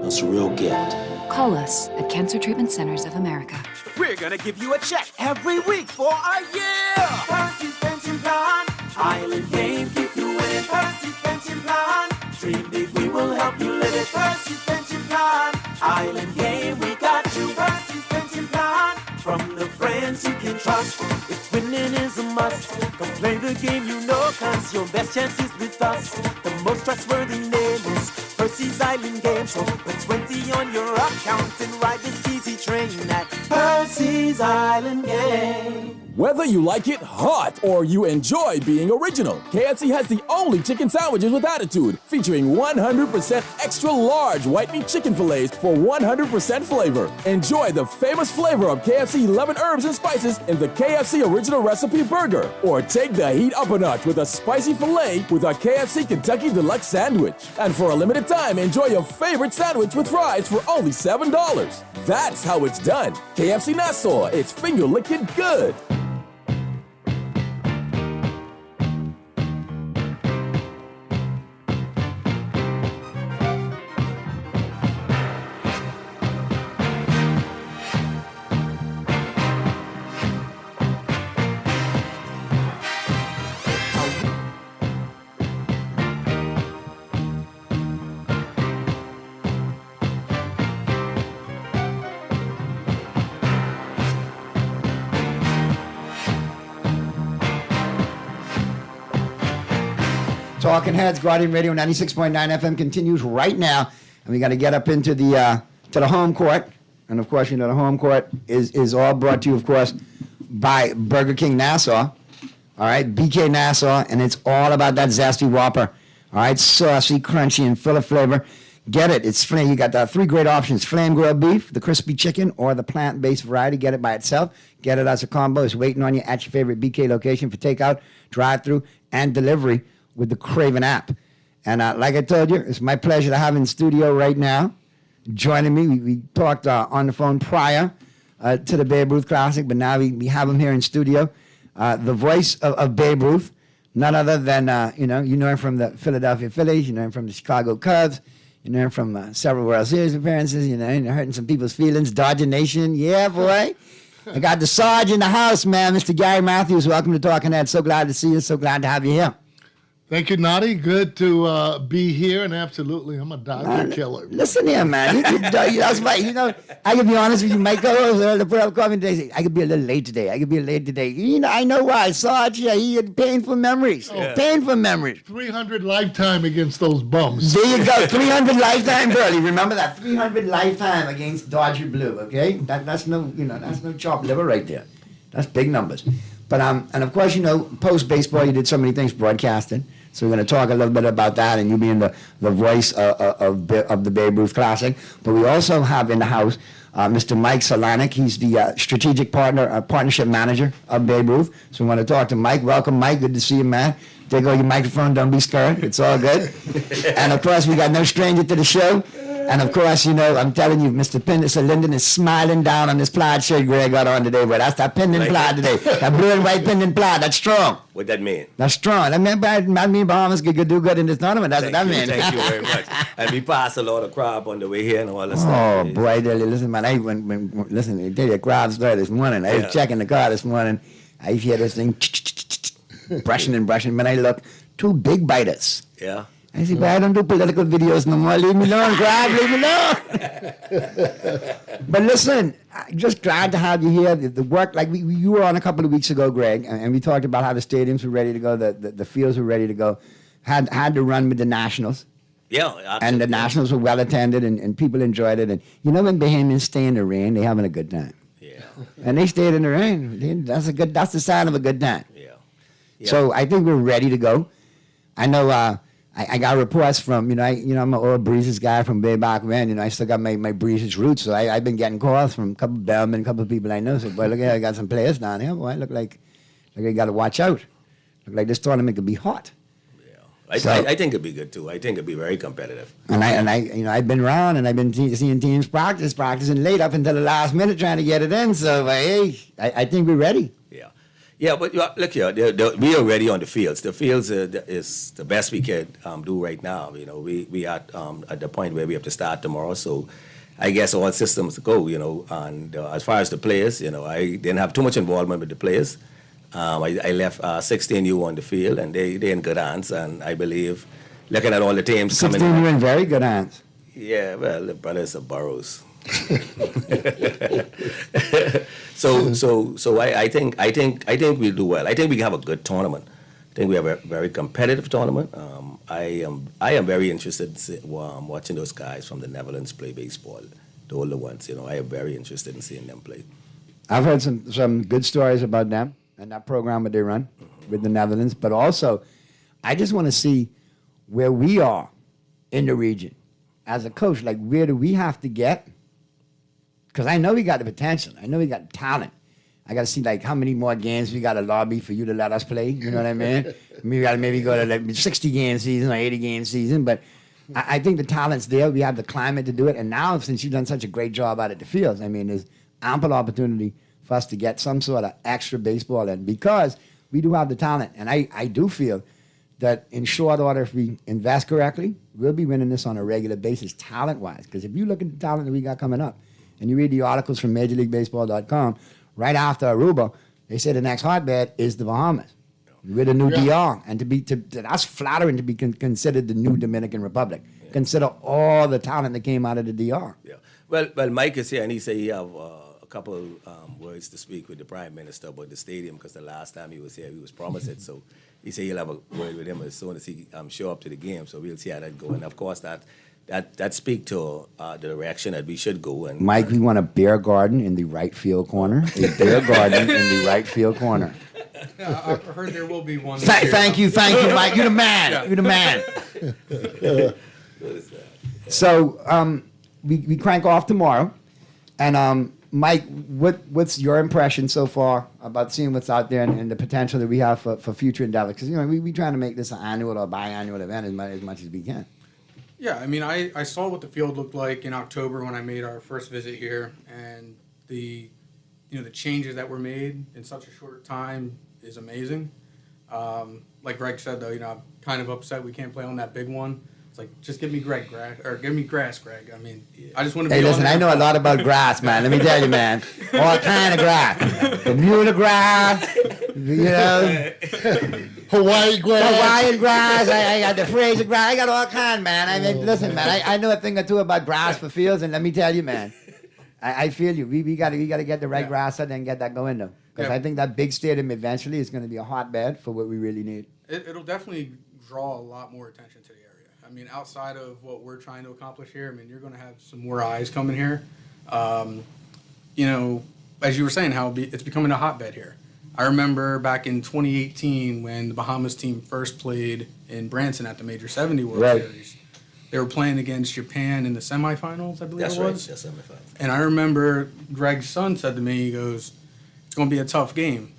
That's a real gift. Call us at Cancer Treatment Centers of America. We're gonna give you a check every week for a year. Percy's Pension Plan, Island Game, keep you winning. Percy's Pension Plan, dream big, we will help you live it. Percy's Pension Plan, Island Game, we got you. Percy's Pension Plan, from the friends you can trust. If winning is a must, come play the game you know, cause your best chance is with us. The most trustworthy name is Percy's Island Game. So put 20 on your account and ride this easy train at Percy's Island Game. Whether you like it hot or you enjoy being original, KFC has the only chicken sandwiches with attitude, featuring 100% extra large white meat chicken fillets for 100% flavor. Enjoy the famous flavor of KFC 11 herbs and spices in the KFC original recipe burger, or take the heat up a notch with a spicy filet with our KFC Kentucky Deluxe sandwich. And for a limited time, enjoy your favorite sandwich with fries for only $7. That's how it's done. KFC Nassau, it's finger licking good. Talking Heads, Guardian Radio 96.9 FM continues right now, and we got to get up into the to the home court, and of course, you know the home court is all brought to you, of course, by Burger King Nassau. All right, BK Nassau, and it's all about that zesty Whopper. All right, saucy, crunchy, and full of flavor. Get it? It's flame. You got 3 great options: flame grilled beef, the crispy chicken, or the plant-based variety. Get it by itself. Get it as a combo. It's waiting on you at your favorite BK location for takeout, drive-through, and delivery with the Craven app. And like I told you, it's my pleasure to have in studio right now, joining me. We talked on the phone prior to the Babe Ruth Classic, but now we have him here in studio. The voice of Babe Ruth, none other than, you know him from the Philadelphia Phillies, you know him from the Chicago Cubs, you know him from several World Series appearances, you know, hurting some people's feelings, Dodger Nation, yeah, boy. I got the Sarge in the house, man, Mr. Gary Matthews. Welcome to Talking Heads. So glad to see you, so glad to have you here. Thank you, Noddy. Good to be here, and absolutely, I'm a Dodger killer. Listen here, man. That's right. You know, I can be honest with you, Michael. To put up coffee today. I could be a little late today. You know, I know why. Sarge, he had painful memories. Yeah. Painful memories. 300 lifetime against those bums. There you go. 300 lifetime, Burley. Remember that. 300 lifetime against Dodger Blue. Okay, that's no chopped liver right there. That's big numbers. But and of course, you know, post baseball, you did so many things broadcasting. So we're going to talk a little bit about that, and you being the voice of the Babe Ruth Classic. But we also have in the house Mr. Mike Solanic. He's the strategic partnership manager of Babe Ruth. So we want to talk to Mike. Welcome, Mike. Good to see you, man. Take over your microphone. Don't be scared. It's all good. And of course, we got no stranger to the show. And of course, you know, I'm telling you, Mr. Sir Linden is smiling down on this plaid shirt Greg got on today, but that's that pendant plaid today. That blue and white pendant plaid, that's strong. What that mean? That's strong. I mean, Bahamas could do good in this tournament. That's what that means. Thank you very much. And we passed a lot of crab on the way here and all that stuff. Oh, boy, I tell you, listen, man, listen, I tell you, a crowd story this morning. I was checking the car this morning. I hear this thing brushing and brushing. When I look, 2 big biters. Yeah. I said, but I don't do political videos no more. Leave me alone, crab, leave me alone. But listen, I'm just glad to have you here. The work, like you were on a couple of weeks ago, Greg, and we talked about how the stadiums were ready to go, the fields were ready to go. Had to run with the Nationals. Yeah, absolutely. And the Nationals were well attended, and people enjoyed it. And you know, when Bahamians stay in the rain, they're having a good time. Yeah. And they stayed in the rain. That's the sign of a good time. Yeah. So I think we're ready to go. I know I got reports from, I'm an old Breezes guy from way back when. I still got my Breezes roots. So I've been getting calls from a couple of bellmen, a couple of people I know. So, boy, look here, I got some players down here. Boy, look like you got to watch out. Look like this tournament could be hot. I think it'd be good too. I think it'd be very competitive. And I've been around and I've been seeing teams practicing late up until the last minute trying to get it in. So hey, I think we're ready. Yeah, but look here, we are ready on the fields. The fields is the best we can do right now. We are at the point where we have to start tomorrow. So I guess all systems go. And as far as the players, I didn't have too much involvement with the players. I left 16U on the field, and they're in good hands. And I believe, looking at all the teams 16 coming, you're in very good hands. Yeah, well, the brothers of Burroughs. So I think we'll do well. I think we can have a good tournament. I think we have a very competitive tournament. I am very interested in watching those guys from the Netherlands play baseball, the older ones. I am very interested in seeing them play. I've heard some good stories about them and that program that they run with the Netherlands, but also I just want to see where we are in the region as a coach. Like, where do we have to get? Because I know we got the potential. I know we got talent. I got to see, like, how many more games we got to lobby for you to let us play. You know what I mean? We got to maybe go to like 60-game season or 80-game season. But I think the talent's there. We have the climate to do it. And now, since you've done such a great job out at the fields, I mean, there's ample opportunity for us to get some sort of extra baseball in, because we do have the talent. And I do feel that in short order, if we invest correctly, we'll be winning this on a regular basis, talent-wise. Because if you look at the talent that we got coming up, and you read the articles from MajorLeagueBaseball.com, right after Aruba, they say the next hotbed is the Bahamas. We're the new DR, and that's flattering to be considered the new Dominican Republic. Yeah. Consider all the talent that came out of the DR. Yeah. Well, Mike is here, and he said he have a couple of words to speak with the Prime Minister about the stadium, because the last time he was here, he was promised it. So he said he'll have a word with him as soon as he show up to the game. So we'll see how that goes. And of course, that speak to the direction that we should go. And Mike, we want a beer garden in the right field corner. A beer garden in the right field corner. Yeah, I heard there will be one. Thank you, Mike. You're the man. Yeah. You're the man. So we crank off tomorrow, and Mike, what's your impression so far about seeing what's out there and the potential that we have for future endeavors? Because we trying to make this an annual or biannual event as much as we can. Yeah, I mean, I saw what the field looked like in October when I made our first visit here, and the changes that were made in such a short time is amazing. Like Greg said, though, I'm kind of upset we can't play on that big one. It's like, just give me grass, Greg. I mean, I just want to be. Hey, listen, I know a lot about grass, man. Let me tell you, man. All kind of grass. Bermuda grass, Hawaii grass. Hawaiian grass. I got the Fraser grass. I got all kind, man. I mean, listen, man. I know a thing or two about grass for fields, and let me tell you, man. I feel you. We got to get the right grass out there and get that going, though. Because I think that big stadium eventually is going to be a hotbed for what we really need. It'll definitely draw a lot more attention to the area. I mean, outside of what we're trying to accomplish here, I mean, you're going to have some more eyes coming here. As you were saying, how it's becoming a hotbed here. I remember back in 2018 when the Bahamas team first played in Branson at the Major 70 World Series. They were playing against Japan in the semifinals, I believe it was. That's right, semifinals. And I remember Greg's son said to me, he goes, it's going to be a tough game.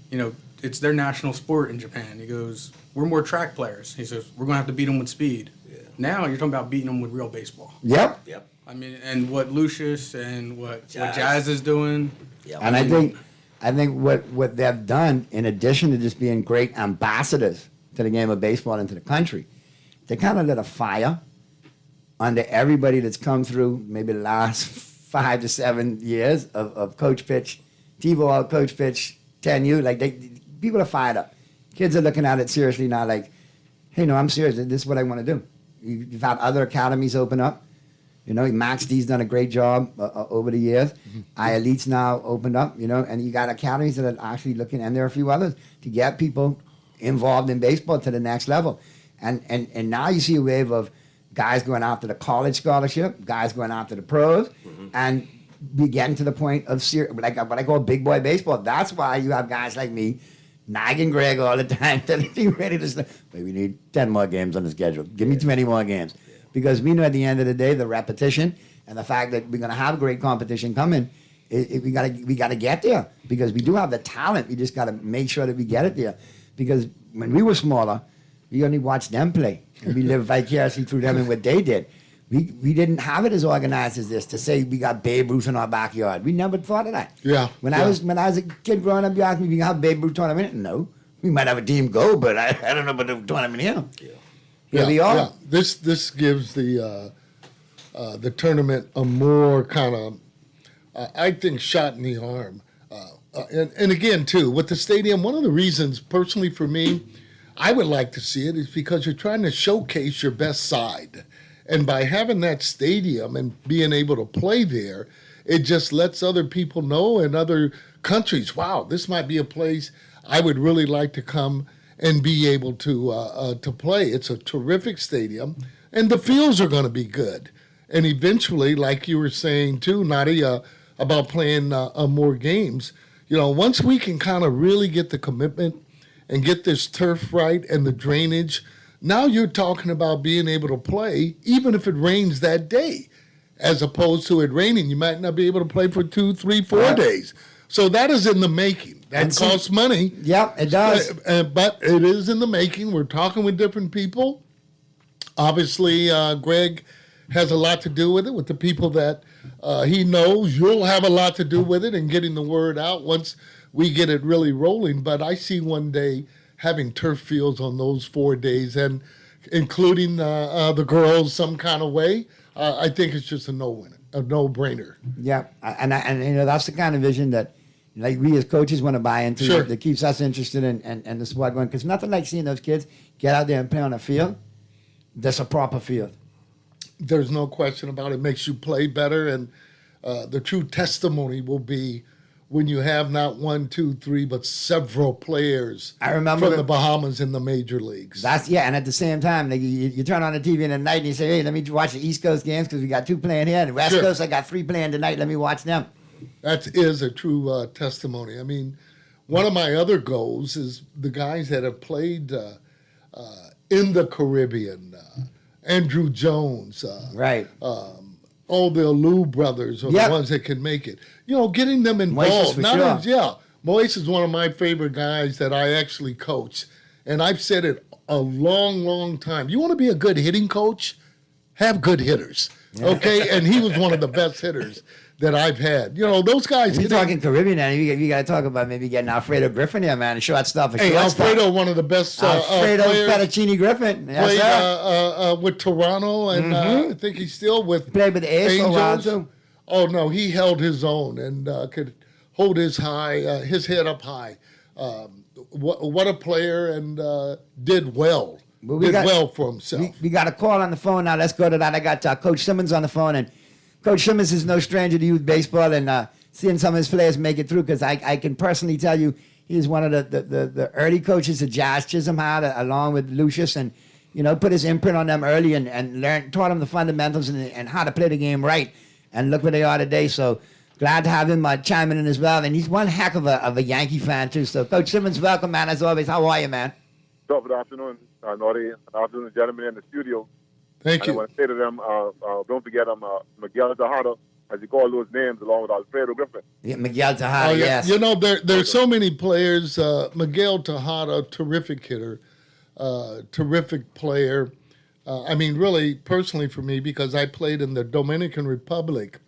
It's their national sport in Japan. He goes, we're more track players. He says, we're going to have to beat them with speed. Yeah. Now you're talking about beating them with real baseball. Yep. Yep. I mean, and what Lucius and what Jazz is doing. Yep. And I think what they've done, in addition to just being great ambassadors to the game of baseball and to the country, they kind of lit a fire under everybody that's come through maybe the last 5 to 7 years of Coach Pitch, T-Ball, Coach Pitch, 10U. Like, people are fired up. Kids are looking at it seriously now, like, hey, no, I'm serious. This is what I want to do. You've had other academies open up. You know, Max D's done a great job over the years. I-Elite's now opened up, you know, and you got academies that are actually looking, and there are a few others, to get people involved in baseball to the next level. And now you see a wave of guys going after the college scholarship, guys going after the pros, and we getting to the point of like what I call big boy baseball. That's why you have guys like me nagging Greg all the time, telling him ready to start. But we need 10 more games on the schedule. Give me 20 more games. Because we know at the end of the day, the repetition and the fact that we're going to have great competition coming, we got to get there. Because we do have the talent. We just got to make sure that we get it there. Because when we were smaller, we only watched them play. And we lived vicariously through them and what they did. We didn't have it as organized as this to say we got Babe Ruth in our backyard. We never thought of that. Yeah. When I was a kid growing up, you asked me, we have Babe Ruth tournament? No. We might have a team go, but I don't know about the tournament here. Here we are. Yeah. This gives the tournament a more kind of, I think, shot in the arm. And again, too, with the stadium, one of the reasons, personally for me, I would like to see it is because you're trying to showcase your best side. And by having that stadium and being able to play there, it just lets other people know in other countries, wow, this might be a place I would really like to come and be able to play. It's a terrific stadium, and the fields are going to be good. And eventually, like you were saying too, Nadia, about playing more games, you know, once we can kind of really get the commitment and get this turf right and the drainage, now you're talking about being able to play even if it rains that day, as opposed to it raining. You might not be able to play for 2, 3, 4 days. So that is in the making. That costs money. Yep, it does. But it is in the making. We're talking with different people. Obviously, Greg has a lot to do with it, with the people that he knows. You'll have a lot to do with it and getting the word out once we get it really rolling. But I see one day having turf fields on those 4 days and including the girls some kind of way. I think it's just a no-brainer. Yeah, and you know, that's the kind of vision that, like, we as coaches want to buy into. Sure. That keeps us interested in the sport going. Because nothing like seeing those kids get out there and play on a field that's a proper field. There's no question about it. It makes you play better, and the true testimony will be when you have not 1, 2, 3, but several players from the Bahamas in the major leagues. And at the same time, like, you turn on the TV in the night and you say, hey, let me watch the East Coast games because we got 2 playing here. And the West Coast, I got 3 playing tonight. Let me watch them. That is a true testimony. I mean, one of my other goals is the guys that have played in the Caribbean, Andrew Jones, right? All the Alou brothers are the ones that can make it. You know, getting them involved. Moise is one of my favorite guys that I actually coach. And I've said it a long, long time. You want to be a good hitting coach? Have good hitters. Okay? And he was one of the best hitters that I've had. You know, those guys. You're talking Caribbean now. You got to talk about maybe getting Alfredo Griffin here, man. Shortstop. Hey, Alfredo, one of the best Alfredo players. Fettuccini Griffin. Played with Toronto, and I think he's still with Played with the A's for a while, Angels. too. Oh, no, he held his own and could hold his head up high. What a player, and did well. Well for himself. We got a call on the phone now. Let's go to that. I got Coach Simmons on the phone, and Coach Simmons is no stranger to youth baseball, and seeing some of his players make it through, because I can personally tell you he's one of the early coaches that Jazz Chisholm had, along with Lucius, and, you know, put his imprint on them early and taught them the fundamentals and how to play the game right. And look where they are today. So glad to have him chiming in as well. And he's one heck of a Yankee fan, too. So, Coach Simmons, welcome, man, as always. How are you, man? Good afternoon, Naughty. Good afternoon, gentlemen in the studio. Thank you. I want to say to them, don't forget Miguel Tejada, as you call those names, along with Alfredo Griffin. Yeah, Miguel Tejada, yes. You know, there's so many players. Miguel Tejada, terrific hitter, terrific player. I mean, really, personally for me, because I played in the Dominican Republic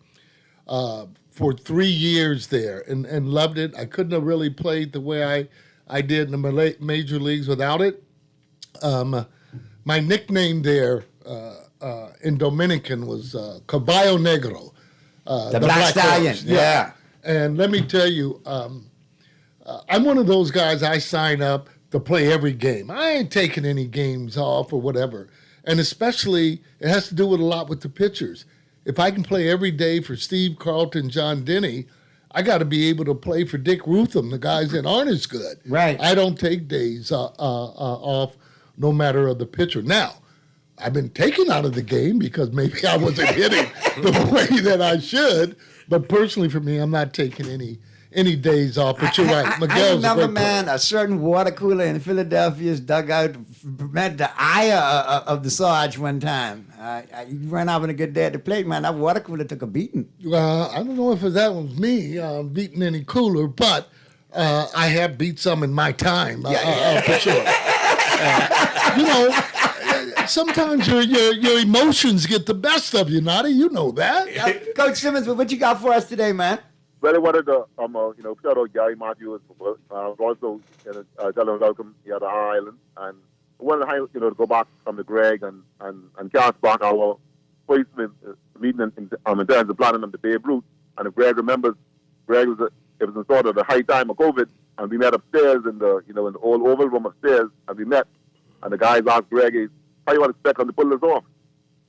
for 3 years there and loved it. I couldn't have really played the way I did in the major leagues without it. My nickname there in Dominican was Caballo Negro. The Black Stallion, Horse. yeah. And let me tell you, I'm one of those guys, I sign up to play every game. I ain't taking any games off or whatever. And especially, it has to do with a lot with the pitchers. If I can play every day for Steve Carlton, John Denny, I got to be able to play for Dick Rutham, the guys that aren't as good. Right. I don't take days off, no matter of the pitcher. Now, I've been taken out of the game because maybe I wasn't hitting the way that I should. But personally, for me, I'm not taking any days off. But you're right, Miguel's I remember, a great player. man, a certain water cooler in Philadelphia's dugout met the ire of the Sarge one time. You ran out on a good day at the plate, man. That water cooler took a beating. I don't know if that was me beating any cooler, but I have beat some in my time, for sure. Sometimes your emotions get the best of you, Nadi. You know that. Coach Simmons, what you got for us today, man? Really wanted to, shout out Gary Matthews. Also, tell him welcome here at the Island. And wanted to go back from the Greg and cast back our first meeting in terms of planning on the Babe Ruth. And if Greg remembers, it was in sort of the high time of COVID, and we met upstairs in the old oval room upstairs, and we met. And the guys asked Greg, how you want to expect him to pull this off?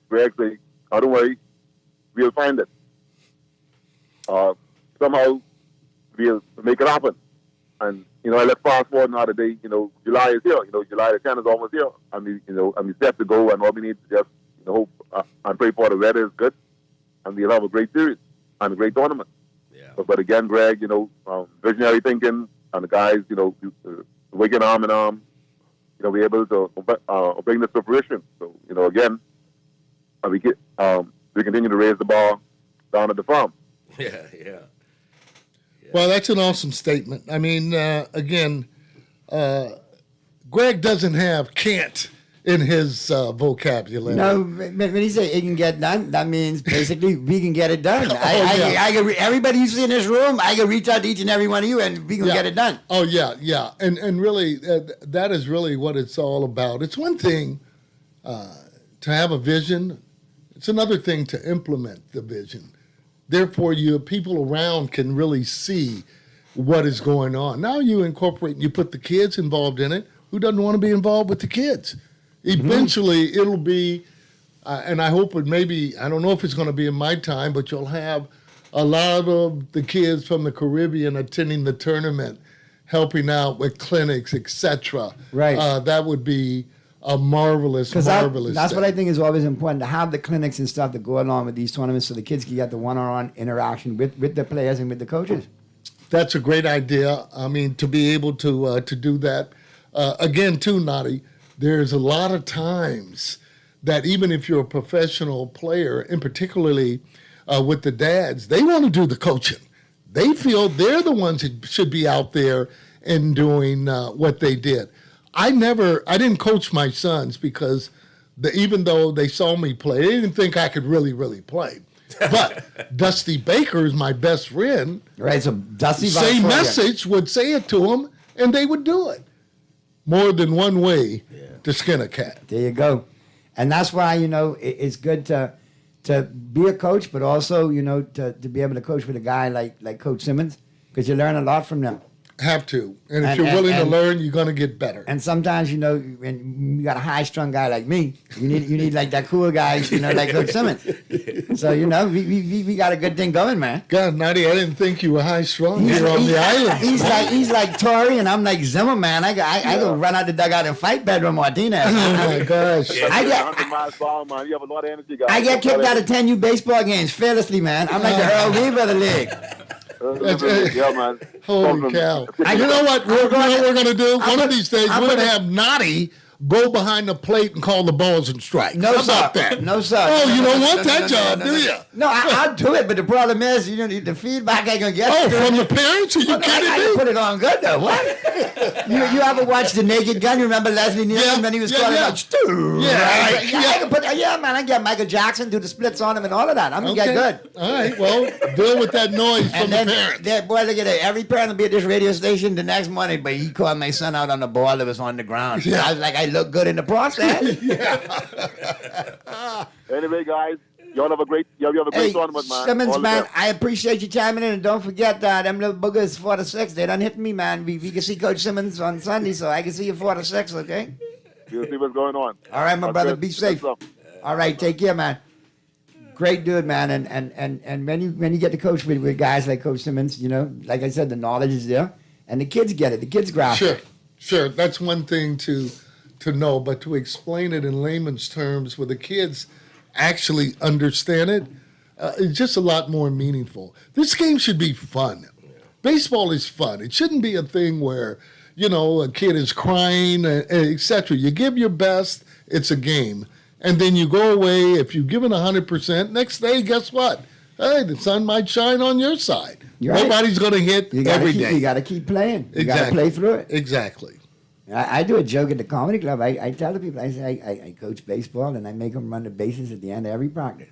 Greg said, oh, don't worry, we'll find it. Somehow we'll make it happen. And, let's fast forward now today, July is here. July the 10th is almost here. And we set to go, and all we need to just hope and pray for the weather is good. And we'll have a great series and a great tournament. Yeah. But again, Greg, visionary thinking, and the guys, working arm in arm, be able to bring this to fruition. So, again, we continue to raise the bar down at the farm. Yeah. Well, that's an awesome statement. I mean, again, Greg doesn't have can't in his vocabulary. No, when he say it can get done, that means basically we can get it done. Everybody you see in this room, I can reach out to each and every one of you, and we can get it done. Oh, yeah. And really, that is really what it's all about. It's one thing to have a vision. It's another thing to implement the vision. Therefore, your people around can really see what is going on. Now you incorporate and you put the kids involved in it. Who doesn't want to be involved with the kids? Eventually, it'll be, and I hope it maybe, I don't know if it's going to be in my time, but you'll have a lot of the kids from the Caribbean attending the tournament, helping out with clinics, etc. Right. That would be a marvelous That's thing. what I think is always important, to have the clinics and stuff that go along with these tournaments so the kids can get the one-on-one interaction with the players and with the coaches. That's a great idea. I mean, to be able to do that. Again, too, Nadi, there's a lot of times that even if you're a professional player, and particularly with the dads, they want to do the coaching. They feel they're the ones that should be out there and doing what they did. I didn't coach my sons because even though they saw me play, they didn't think I could really, really play. But Dusty Baker is my best friend. Right, so Dusty same message, would say it to them, and they would do it. More than one way to skin a cat. There you go. And that's why, it's good to be a coach, but also, to be able to coach with a guy like Coach Simmons, because you learn a lot from them. Have to. And if you're willing to learn, you're going to get better. And sometimes, when you got a high-strung guy like me, you need like that cool guy, like Coach Simmons. So, we got a good thing going, man. God, Nadi, I didn't think you were high-strung here on the island. He's like Tory, and I'm like Zimmerman. I go run out the dugout and fight Pedro Martinez. Oh, my gosh. You have a lot of energy, guys. I get kicked out of 10U baseball games fearlessly, man. I'm like the Earl Weaver of the league. Yeah, man. Holy cow. You know what we're going to do? One of these days, we're going to have Nadi go behind the plate and call the balls and strikes. No, How sir. about that? No, sir. Oh, you don't want no, that job, no, do you? No, I'll do it, but the problem is, you know, the feedback I gonna get. Oh, from the parents? Are you kidding I me? can put it on good though. What? you ever watch The Naked Gun? You remember Leslie Nielsen when he was calling out Stu? I can put. Yeah, man, I get Michael Jackson do the splits on him and all of that. I'm gonna get good. All right. Well, deal with that noise from And the then, parents. boy, look at it. Every parent will be at this radio station the next morning, but he called my son out on the ball that was on the ground. Yeah. I was like, I look good in the process. Anyway, guys, y'all have a great tournament, man. Simmons, All the man, best. I appreciate you chiming in, and don't forget them little boogers 4 to 6. They done hit me, man. We can see Coach Simmons on Sunday, so I can see you 4 to 6, okay? You'll see what's going on. All right, my God brother, bless. be safe. Bless up. All right, take care, man. Great dude, man, and when you get to coach with guys like Coach Simmons, you know, like I said, the knowledge is there, and the kids get it. The kids grasp it. Sure. That's one thing to know, but to explain it in layman's terms where the kids actually understand it, it's just a lot more meaningful. This game should be fun. Baseball is fun. It shouldn't be a thing where, you know, a kid is crying, etc. You give your best, it's a game. And then you go away. If you've given 100%, next day, guess what? Hey, the sun might shine on your side. You're right. Nobody's going to hit every day. You got to keep playing. You got to Exactly. play through it. Exactly. I do a joke at the comedy club. I tell the people, I say, I coach baseball, and I make them run the bases at the end of every practice.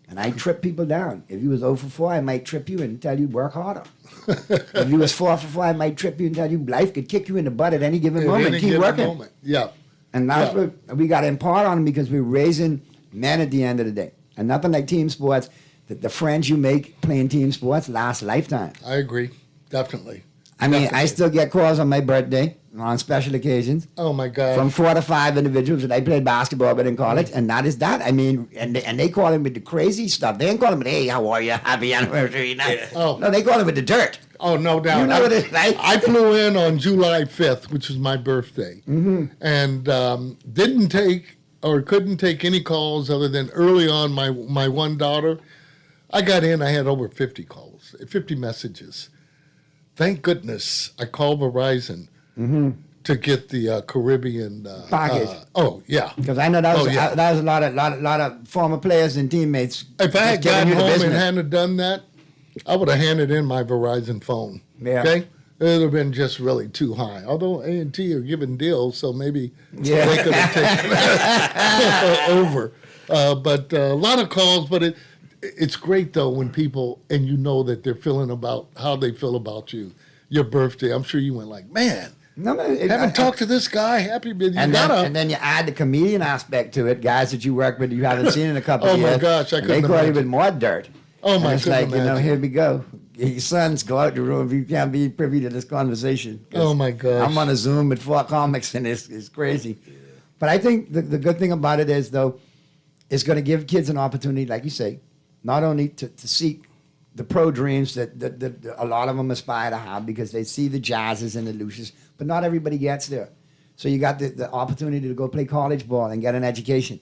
And I trip people down. If you was 0 for 4, I might trip you and tell you work harder. If you was 4 for 4, I might trip you and tell you life could kick you in the butt at any given moment. Any Keep given working. moment. Yeah. And that's what we got to impart on them, because we're raising men at the end of the day. And nothing like team sports. The friends you make playing team sports last lifetime. I agree. Definitely. I mean, I still get calls on my birthday on special occasions. Oh my God! From 4 to 5 individuals that I played basketball with in college, and that is that. I mean, and they call him with the crazy stuff. They ain't call him with, "Hey, how are you? Happy anniversary!" No, they call him with the dirt. Oh, no doubt. You know what it's like. I flew in on July 5th, which was my birthday, and didn't take or couldn't take any calls other than early on my one daughter. I got in, I had over 50 calls, 50 messages. Thank goodness I called Verizon to get the Caribbean package. Oh yeah, Because I know that was a lot of former players and teammates. If I had just giving gotten you the home and business. hadn't done that, I would have handed in my Verizon phone. Yeah. Okay? It would have been just really too high. Although A&T are giving deals, so maybe Yeah. they could have taken that over. But a lot of calls, but it's great, though, when people, and you know that they're feeling about how they feel about you, your birthday. I'm sure you went like, man, haven't talked to this guy. Happy birthday. And then you add the comedian aspect to it, guys that you work with you haven't seen in a couple Oh, of my years. gosh, I and couldn't they call you imagine. with more dirt. Oh, my And it's couldn't like, imagine. here we go. Your sons go out the room if you can't be privy to this conversation. 'Cause Oh, my gosh. I'm on a Zoom with 4 comics, and it's crazy. But I think the good thing about it is, though, it's going to give kids an opportunity, like you say, not only to seek the pro dreams that a lot of them aspire to have, because they see the Jazzes and the Lucius, but not everybody gets there. So you got the opportunity to go play college ball and get an education.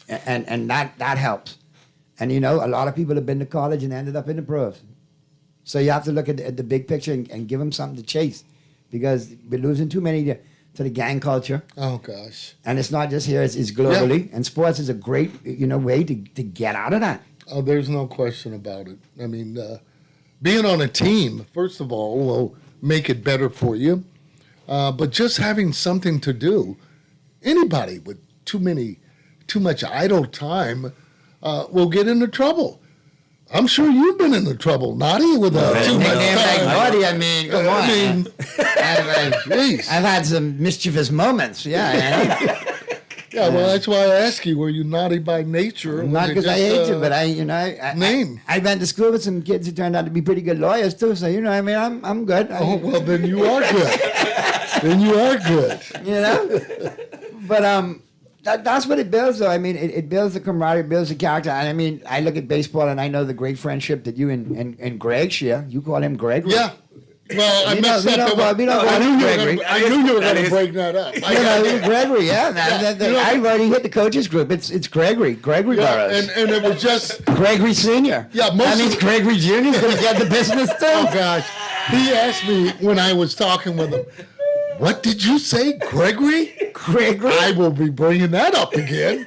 And that helps. And, you know, a lot of people have been to college and ended up in the pros. So you have to look at the big picture and give them something to chase, because we're losing too many to the gang culture. Oh, gosh. And it's not just here, it's globally. And sports is a great, way to get out of that. Oh, there's no question about it. I mean, being on a team, first of all, will make it better for you. But just having something to do, anybody with too much idle time will get into trouble. I'm sure you've been into trouble, Naughty, with too much time. Naughty, I mean, come on. I mean, I've had some mischievous moments, yeah. Yeah, well, that's why I ask you, were you naughty by nature? or Not was it because I just, hate you, but I name. I went to school with some kids who turned out to be pretty good lawyers too. So I'm good. Oh well, then you are good. Then you are good. But that's what it builds, though. I mean, it builds the camaraderie, it builds the character. And I mean, I look at baseball and I know the great friendship that you and Greg share. You call him Gregory. Yeah. Well, I We messed don't- up. we don't call him Gregory. I knew you were going to break that up. Gregory, yeah. I've already hit the coaches group. It's Gregory Burroughs. And it was just Gregory Sr. Yeah, that means Gregory Jr. is going to get the business too. Oh gosh, he asked me when I was talking with him, "What did you say, Gregory?" Gregory? I will be bringing that up again.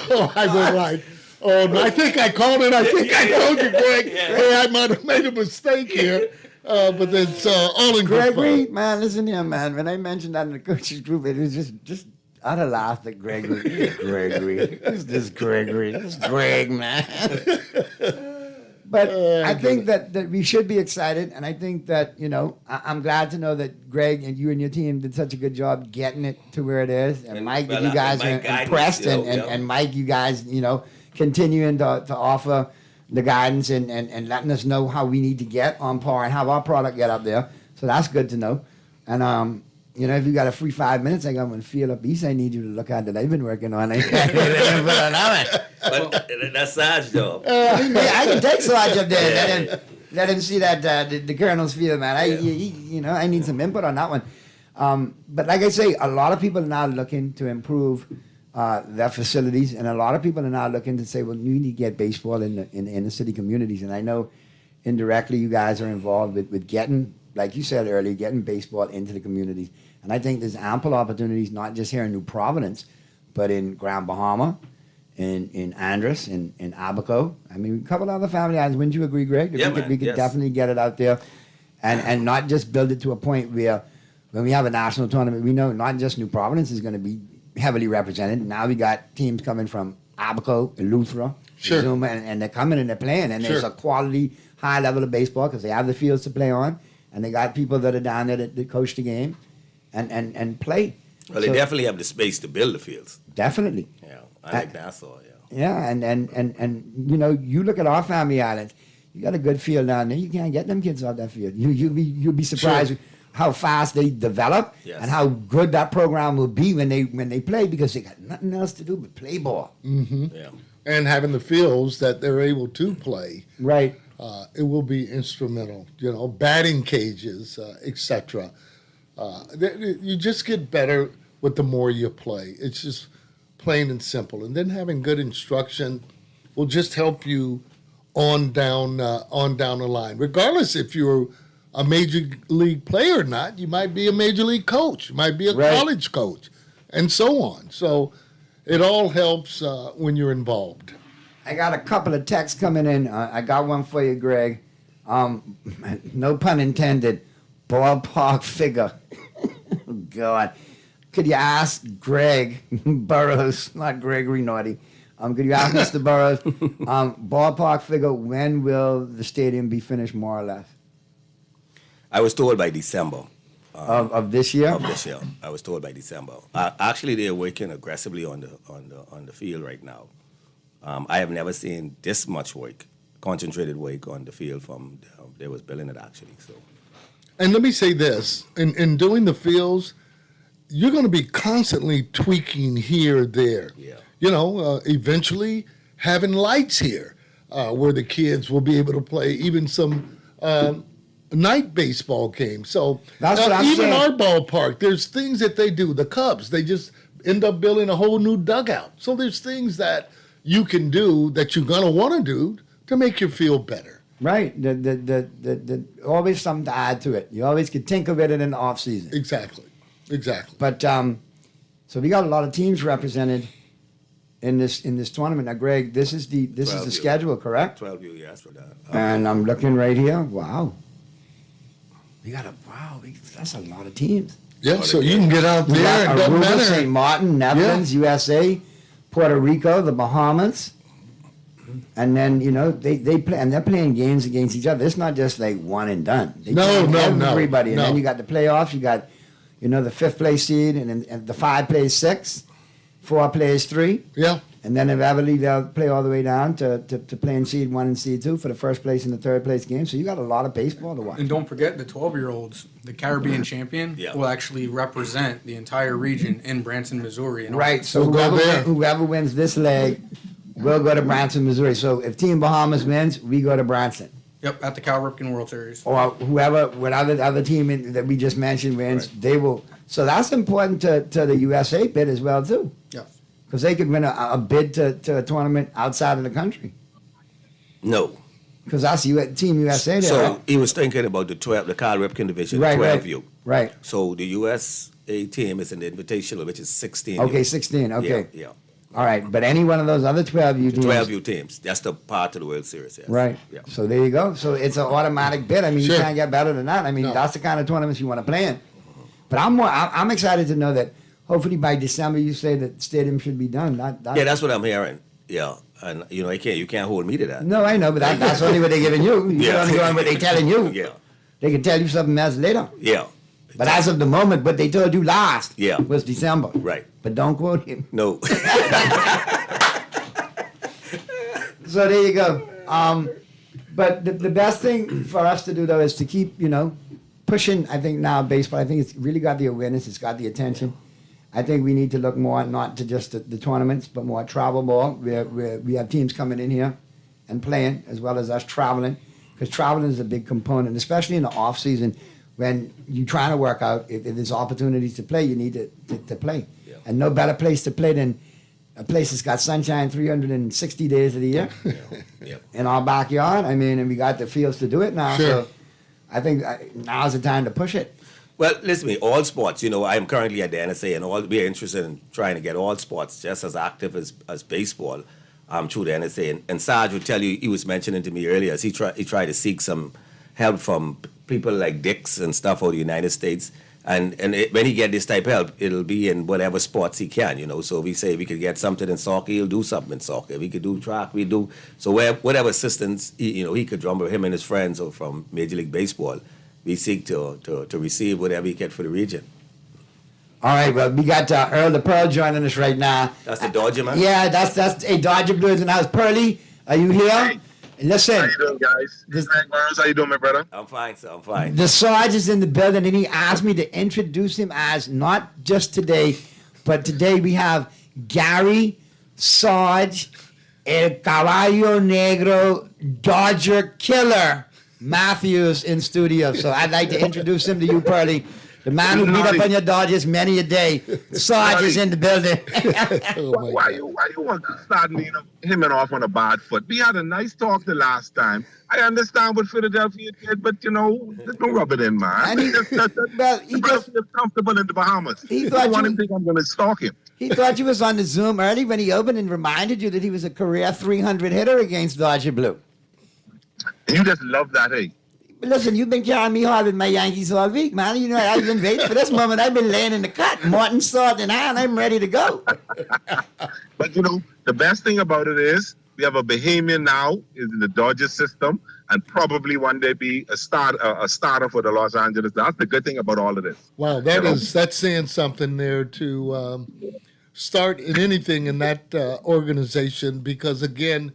So I was like, oh, no, I think I called it. I think I told you, Greg. Hey, I might have made a mistake here. But it's all in good Gregory, fun. man, listen here, man. When I mentioned that in the coaches group, it was just I'd have laughed at Gregory. Gregory. Who's this Gregory? This Greg, man. But I think that we should be excited, and I think that, I'm glad to know that Greg and you and your team did such a good job getting it to where it is. And Mike, you guys are impressed, and Mike, you guys, continuing to offer the guidance and letting us know how we need to get on par and have our product get up there. So that's good to know. And, if you got a free 5 minutes, I got one field up east I need you to look at that I've been working on. But that's Sarge job. I can take Sarge up there and let him see that the Colonel's field, man. I need some input on that one. But like I say, a lot of people are now looking to improve their facilities, and a lot of people are now looking to say, well, you need to get baseball in the inner city communities. And I know indirectly you guys are involved with getting, like you said earlier, getting baseball into the communities. And I think there's ample opportunities, not just here in New Providence, but in Grand Bahama, in Andros, in Abaco. I mean, a couple other family islands. Wouldn't you agree, Greg? Yeah, we could definitely get it out there and not just build it to a point where when we have a national tournament, we know not just New Providence is going to be heavily represented. Now we got teams coming from Abaco, Eleuthera, Zuma, and they're coming and they're playing. And there's a quality, high level of baseball because they have the fields to play on. And they got people that are down there that coach the game and play. Well, they definitely have the space to build the fields. Definitely. Yeah, I like Nassau, yeah. Yeah, and you look at our family islands, you got a good field down there. You can't get them kids off that field. You'll be surprised how fast they develop and how good that program will be when they play because they got nothing else to do but play ball. Mm-hmm. Yeah. And having the fields that they're able to play. Right. It will be instrumental, batting cages, etc. You just get better with the more you play. It's just plain and simple. And then having good instruction will just help you on down the line. Regardless if you're a major league player or not, you might be a major league coach, you might be a college coach, and so on. So it all helps when you're involved. I got a couple of texts coming in. I got one for you, Greg. No pun intended. Ballpark figure. Oh, God. Could you ask Greg Burrows, not Gregory Naughty, could you ask Mr. Burrows, ballpark figure, when will the stadium be finished, more or less? I was told by December. Of this year? Of this year. I was told by December. Actually, they're working aggressively on the field right now. I have never seen this much work, concentrated work on the field from they was building it actually. So, and let me say this: in doing the fields, you're going to be constantly tweaking here, there. Yeah. Eventually having lights here, where the kids will be able to play even some night baseball games. So that's what I'm even saying. Our ballpark, there's things that they do. The Cubs, they just end up building a whole new dugout. So there's things that you can do that you're gonna want to do to make you feel better. Right. The always something to add to it. You always can tinker with it in the off season. Exactly. But so we got a lot of teams represented in this tournament. Now, Greg, this is the schedule, correct? 12U, yes, for that. And I'm looking right here. Wow. That's a lot of teams. Yeah, so you can get out there and Aruba, St. Martin, Netherlands, USA, Puerto Rico, the Bahamas. And then, they play, and they're playing games against each other. It's not just like one and done. They play everybody. And then you got the playoffs, you got, the fifth place seed, and the 5 plays 6, 4 plays 3. Yeah. And then eventually they'll play all the way down to playing seed 1 and seed 2 for the first place and the third place game. So you got a lot of baseball to watch. And don't forget the 12-year-olds, the Caribbean champion, will actually represent the entire region in Branson, Missouri. Right. So whoever wins this leg will go to Branson, Missouri. So if Team Bahamas wins, we go to Branson. Yep, at the Cal Ripken World Series. Or whoever, whatever the other team that we just mentioned wins, they will. So that's important to the USA bid as well, too. Yeah. Because they could win a bid to a tournament outside of the country. No. Because that's Team USA there. So right? he was thinking about the Carl Ripken division, Right, the 12 right. U. Right. So the USA team is in the Invitational, which is 16. Okay, 16. Okay. Yeah. All right, but any one of those other 12U teams. 12U teams. That's the part of the World Series. Yes. Right. Yeah. So there you go. So it's an automatic bid. I mean, Sure. you can't get better than that. I mean, that's the kind of tournaments you want to play in. But I'm excited to know that hopefully by December you say that the stadium should be done. Yeah, that's what I'm hearing. Yeah, and you can't hold me to that. No, I know, but that's only what they're giving you. You can only go on what they're telling you. Yeah. They can tell you something else later. Yeah. But as of the moment, what they told you last Yeah. was December. Right. But don't quote him. No. So there you go. But the best thing for us to do, though, is to keep, pushing, I think, now baseball. I think it's really got the awareness. It's got the attention. I think we need to look more, not to just the tournaments, but more travel ball. We have teams coming in here and playing, as well as us traveling, because traveling is a big component, especially in the off season when you're trying to work out. If there's opportunities to play, you need to play. Yeah. And no better place to play than a place that's got sunshine 360 days of the year in our backyard. I mean, and we got the fields to do it now. Sure. So I think now's the time to push it. Well, listen to me, all sports, I'm currently at the NSA, and we're interested in trying to get all sports just as active as baseball through the NSA. And Sarge would tell you, he was mentioning to me earlier, as he tried to seek some help from people like Dix and stuff out of the United States. And when he get this type of help, it'll be in whatever sports he can, So if we say we could get something in soccer, he'll do something in soccer. If he could do track, we do. So whatever assistance, he could drum with him and his friends or from Major League Baseball, we seek to receive whatever he get for the region. All right, well, we got Earl the Pearl joining us right now. That's the Dodger, man? Yeah, that's a Dodger Blues in the house. Pearly, are you here? Hey. Listen. How you doing, guys? Frank Burns, how you doing, my brother? I'm fine, sir. I'm fine. The Sarge is in the building, and he asked me to introduce him as not just today, but today we have Gary Sarge, El Caballo Negro, Dodger Killer Matthews in studio. So I'd like to introduce him to you, Pearly. The man who beat up on your Dodgers many a day. Sarge is in the building. Why you want to start him off on a bad foot? We had a nice talk the last time. I understand what Philadelphia did, but just don't rub it in, man. He just feels comfortable in the Bahamas. He thought I want him to think I'm going to stalk him. He thought you was on the Zoom early when he opened and reminded you that he was a career 300 hitter against Dodger Blue. You just love that, hey? Listen, you've been carrying me hard with my Yankees all week, man. I've been waiting for this moment. I've been laying in the cut, Martin Salt in hand. I'm ready to go. But, the best thing about it is we have a Bahamian now is in the Dodgers system and probably one day be a starter for the Los Angeles. That's the good thing about all of this. Wow, that's saying something there to start in anything in that organization because, again,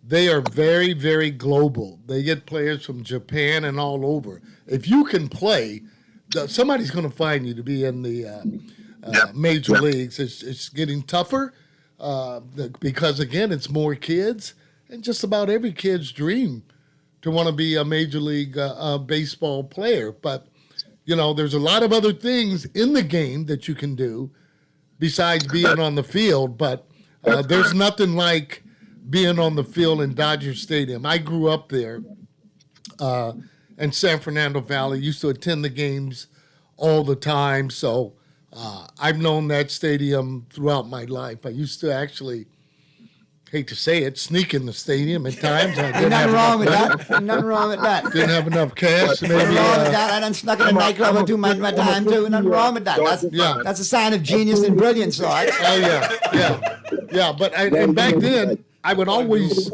they are very, very global. They get players from Japan and all over. If you can play, somebody's going to find you to be in the major leagues. It's getting tougher because, again, it's more kids. And just about every kid's dream to want to be a major league baseball player. But, there's a lot of other things in the game that you can do besides being on the field. But there's nothing like being on the field in Dodger Stadium. I grew up there in San Fernando Valley, used to attend the games all the time. So I've known that stadium throughout my life. I used to actually, hate to say it, sneak in the stadium at times. Nothing wrong with that. Nothing wrong with that. Didn't have enough cash. Nothing wrong with that. I done snuck in a nightclub or two my time too. Nothing wrong with that. That's a sign of genius and brilliance, right? Oh yeah. But and back then, I'd always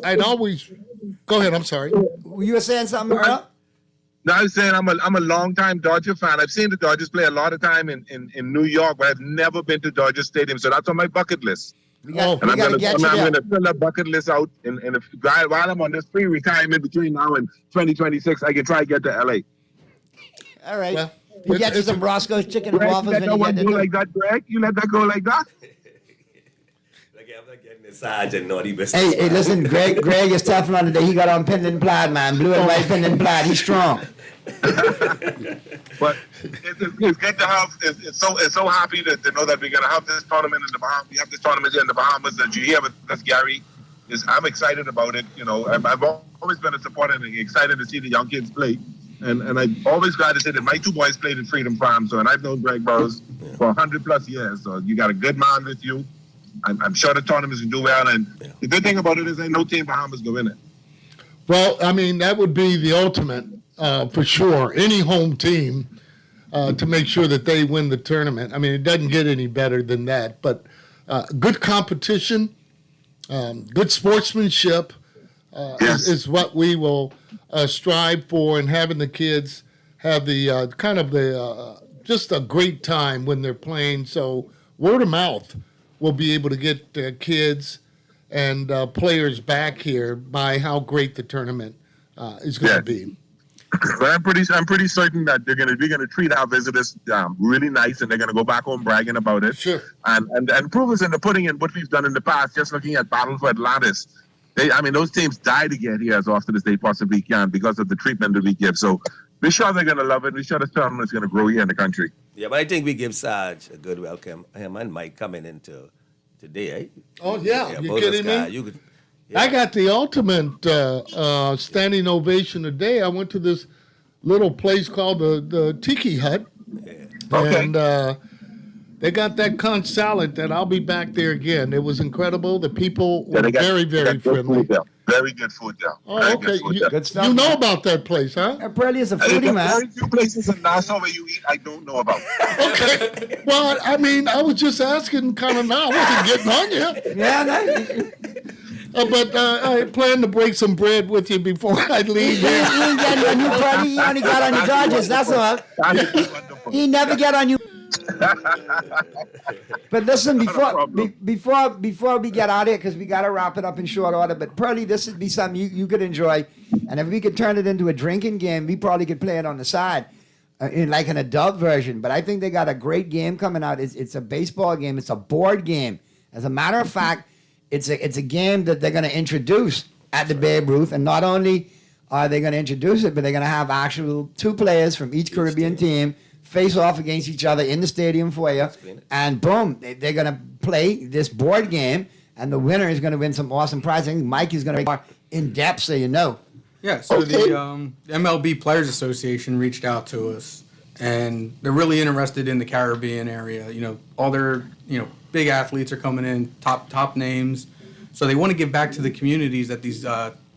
go ahead. I'm sorry. You were saying something, Earl? No, I was saying I'm a long-time Dodger fan. I've seen the Dodgers play a lot of time in New York, but I've never been to Dodger Stadium, so that's on my bucket list. I'm going to fill that bucket list out, while I'm on this free retirement between now and 2026, I can try to get to LA. All right. Well, you get you some Roscoe's chicken and waffles when you get to like that, Greg? You let that go like that? I'm not getting inside and naughty business. Hey, listen, Greg is Teflon today. He got on Pendant Plaid, man. Blue and white Pendant Plaid. He's strong. But it's good to have. It's so happy to know that we're gonna have this tournament in the Bahamas. We have this tournament here in the Bahamas that you hear with us, Gary. I'm excited about it. You know, I've always been a supporter and excited to see the young kids play. And I'm always glad to say that my two boys played in Freedom Farm. So, and I've known Greg Burrows for 100+ years. So you got a good man with you. I'm sure the tournaments will do well. And the good thing about it is ain't no team Bahamas go win it. Well, I mean, that would be the ultimate for sure. Any home team to make sure that they win the tournament. I mean, it doesn't get any better than that. But good competition, good sportsmanship is what we will strive for, and having the kids have the just a great time when they're playing. So word of mouth will be able to get kids and players back here by how great the tournament is going to be. But I'm pretty certain that we're going to treat our visitors really nice, and they're going to go back home bragging about it. Sure. And prove us in the pudding in what we've done in the past. Just looking at Battle for Atlantis, those teams die to get here as often as they possibly can because of the treatment that we give. So we're sure they're going to love it. We're sure the tournament is going to grow here in the country. Yeah, but I think we give Sarge a good welcome. Him and Mike coming into today, eh? Oh, yeah. You kidding me? Yeah. I got the ultimate standing ovation today. I went to this little place called the Tiki Hut. Yeah. Okay. And they got that conch salad that I'll be back there again. It was incredible. The people were very, very friendly. Very good food there. Oh, okay. Good stuff. You know about that place, huh? Apparently it's a foodie, man. Very few places in Nassau where you eat I don't know about. Okay. Well, I mean, I was just asking kind of now. I wasn't getting on you. Yeah, but I plan to break some bread with you before I leave. You ain't getting on you, buddy. You only got on your Dodgers, that's all. He never get on you. But listen, before we get out of here, because we got to wrap it up in short order, but Pearly, this would be something you could enjoy. And if we could turn it into a drinking game, we probably could play it on the side, in an adult version. But I think they got a great game coming out. It's a baseball game. It's a board game. As a matter of fact, it's a game that they're going to introduce at the Babe Ruth. And not only are they going to introduce it, but they're going to have actual 2 players from each Caribbean team face off against each other in the stadium foyer, and boom, they're going to play this board game, and the winner is going to win some awesome prize. I think Mike is going to be more in-depth, so you know. Yeah, so the MLB Players Association reached out to us, and they're really interested in the Caribbean area. You know, all their big athletes are coming in, top names, so they want to give back to the communities that these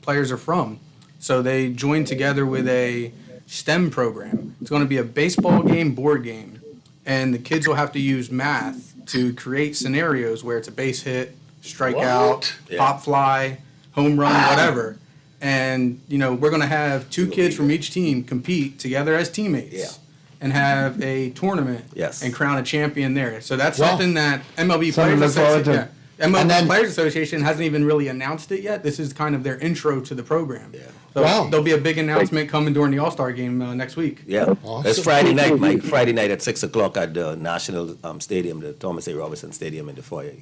players are from. So they joined together with a STEM program. It's going to be a baseball game, board game, and the kids will have to use math to create scenarios where it's a base hit, strikeout, pop fly, home run, whatever. And we're going to have 2 kids from each team compete together as teammates and have a tournament and crown a champion there. So that's something that MLB Players Association. Players Association hasn't even really announced it yet. This is kind of their intro to the program. Yeah. So there'll be a big announcement coming during the All-Star game next week. Yeah. Awesome. It's Friday night, Mike. Friday night at 6 o'clock at the National Stadium, the Thomas A. Robinson Stadium in the foyer.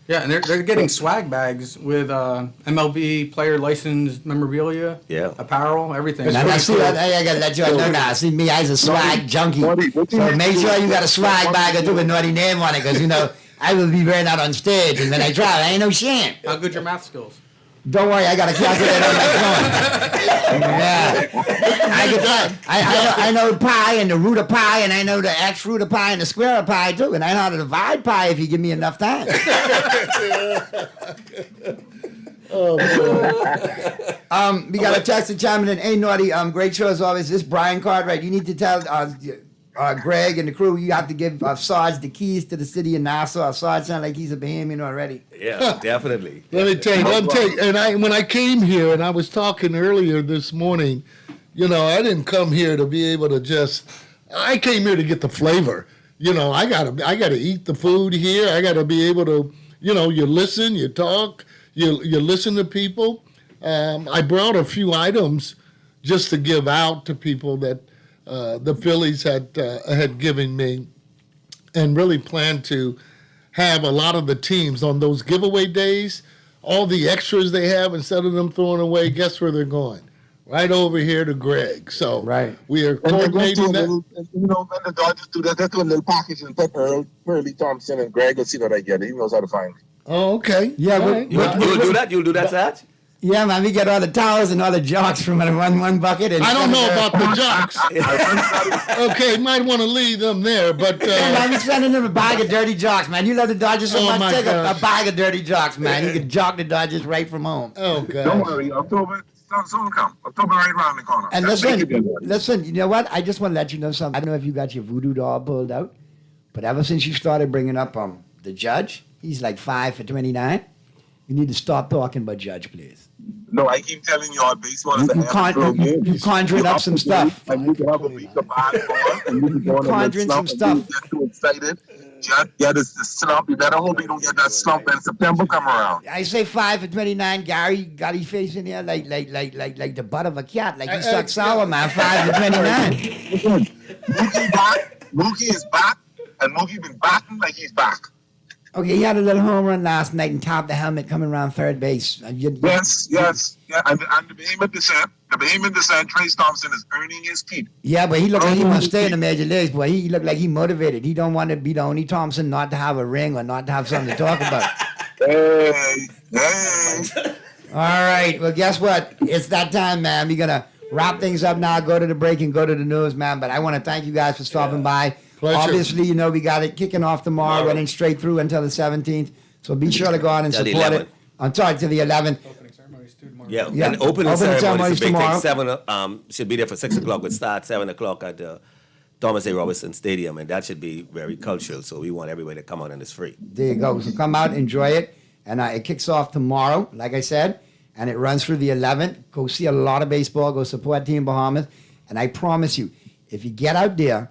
Yeah, and they're getting swag bags with MLB player license memorabilia, apparel, everything. And I got to let you know now. See me, I was a swag junkie. So make sure you got a swag bag or do a naughty name on it, because, I will be wearing out on stage, and then I try. I ain't no shame. How good your math skills? Don't worry, I got a calculator on my phone. Yeah. I know pi and the root of pi, and I know the x root of pi and the square of pi, too. And I know how to divide pi if you give me enough time. Oh, boy. We got a text to chime in. Hey, Naughty, great show as always. This Brian Cartwright. You need to tell Greg and the crew, you have to give Sarge the keys to the city of Nassau. Sarge sounds like he's a Bahamian already. Yeah, definitely. Let me tell you. And when I came here, and I was talking earlier this morning, I didn't come here to be able to I came here to get the flavor. I gotta eat the food here. I gotta be able to, you listen, you talk, you listen to people. I brought a few items just to give out to people that the Phillies had given me, and really planned to have a lot of the teams on those giveaway days. All the extras they have, instead of them throwing away, guess where they're going? Right over here to Greg. So we are coordinating that. When the Dodgers do that, they do a little package and put Pearly Thompson and Greg will see what I get. He knows how to find it. Oh, okay. Yeah, All we- right. You'll do that? You'll do that, Sarge? Yeah, man, we get all the towels and all the jocks from one bucket. And I don't know about the jocks. Okay, might want to leave them there, but Yeah, man, we sending them a bag of dirty jocks, man. You love the Dodgers so Oh, much. my Take a gosh. bag of dirty jocks, man. You can jock the Dodgers right from home. Oh, God. Don't worry, October soon come. October right around the corner. And Just make listen, it. listen, you know what? I just want to let you know something. I don't know if you got your voodoo doll pulled out, but ever since you started bringing up the judge, he's like 5 for 29. You need to stop talking about Judge, please. No, I keep telling you, all baseball is You an amateur game. you conjuring up some stuff. And you can have a week of basketball, and you can go on Conjuring some stuff. Get too excited. Yeah, this slump. You better hope you don't get that slump when September come around. I say 5 for 29. Gary got his face in there like the butt of a cat, like he sucked sour, man. 5 for 29. Mookie back. Mookie is back, and Mookie been batting like he's back. Okay, he had a little home run last night and topped the helmet coming around third base. Yes. Yeah, and the behemoth descent, Trace Thompson is earning his keep. Yeah, but he looked like he must stay in the major leagues, boy. He looked like he motivated. He don't want to be the only Thompson not to have a ring or not to have something to talk about. Hey. All right, well, guess what? It's that time, man. We're going to wrap things up now, go to the break and go to the news, man. But I want to thank you guys for stopping by. Pleasure. Obviously, you know, we got it kicking off tomorrow, running straight through until the 17th. So be sure to go out and Till the support 11th. it. I'm sorry, to the 11th. Yeah, Yeah. and opening Opening ceremony is a big ceremony's thing. tomorrow. Should be there for 6 o'clock. It starts 7 o'clock at the Thomas A. Robertson Stadium, and that should be very cultural. So we want everybody to come out, and it's free. There you go. So come out, enjoy it. And it kicks off tomorrow, like I said, and it runs through the 11th. Go see a lot of baseball. Go support Team Bahamas. And I promise you, if you get out there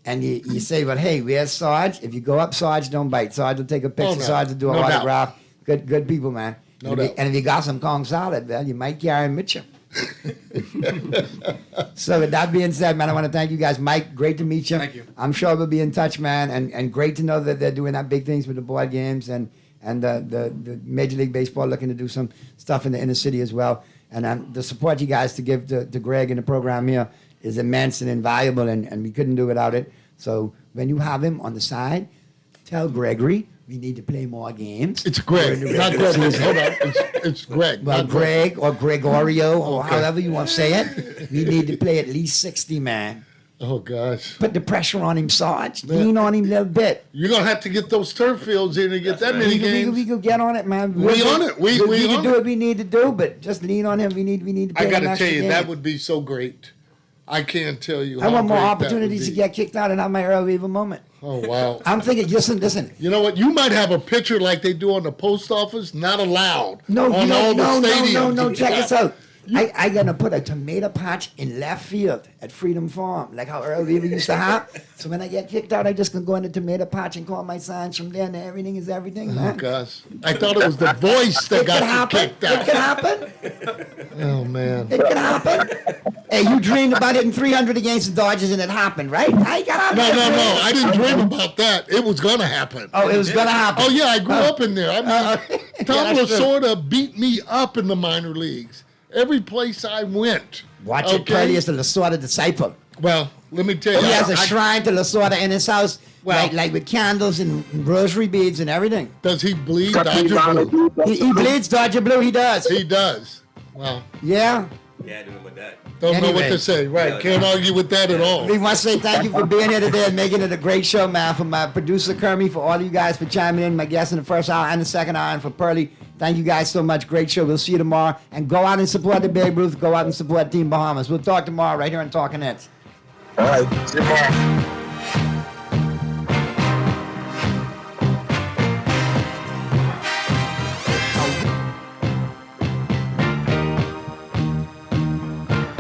and you say, well, hey, where's Sarge? If you go up, Sarge don't bite. Sarge will take a picture. no. Sarge will do an No doubt. autograph. Good people, man. No and, if you, doubt. and if you got some Kong salad, well, you might carry him with you. So with that being said, man, I want to thank you guys. Mike, great to meet you. Thank you. I'm sure we'll be in touch, man, and great to know that they're doing that big things with the board games and the Major League Baseball looking to do some stuff in the inner city as well. And the support you guys to give to Greg and the program here is immense and invaluable, and we couldn't do without it. So when you have him on the side, tell Gregory we need to play more games. It's Greg, not Greg. Hold on. It's Greg. Well, not Greg or Gregorio or Okay. however you want to say it, we need to play at least 60, man. Oh, gosh. Put the pressure on him, Sarge. Lean on him a little bit. You're going to have to get those turf fields in to get that many games. We could get on it, man. We on it. We can on do it. what we need to do, but just lean on him. We need to play I got them to tell extra you, games. that would be so great. I can't tell you. I how want more great that would opportunities to be. get kicked out and have my early leave moment. Oh, wow. I'm thinking, listen. You know what? You might have a picture like they do on the post office, not allowed. No, on all the stadiums. no. Check this out. I gonna put a tomato patch in left field at Freedom Farm, like how Earl Weaver used to have. So when I get kicked out, I just can go in the tomato patch and call my signs from there, and everything is everything, Oh, man. gosh. I thought it was the voice that It can got you happen. kicked out. It can happen. Oh, man. It can happen. Hey, you dreamed about it in 300 against the Dodgers, and it happened, right? I got No. I didn't dream about that. It was going to happen. Oh, it was gonna happen. Oh, yeah. I grew up in there. I mean, Tom that's true. Lasorda beat me up in the minor leagues. Every place I went. Watch it, Curly is the Lasorda disciple. Well, let me tell you. He has a I- shrine to Lasorda in his house, Well- like with candles and rosary beads and everything. Does he bleed Dodger blue? He bleeds Dodger blue. He does. He does. Well, Yeah. Yeah, doing with that. don't know what Anyway. to say. Right. Yeah, Can't argue with that at all. We want to say thank you for being here today and making it a great show, man. For my producer, Kermie, for all of you guys for chiming in, my guests in the first hour and the second hour, and for Pearlie, thank you guys so much. Great show. We'll see you tomorrow. And go out and support the Babe Ruth. Go out and support Team Bahamas. We'll talk tomorrow right here on Talking Nets. All right. See you tomorrow.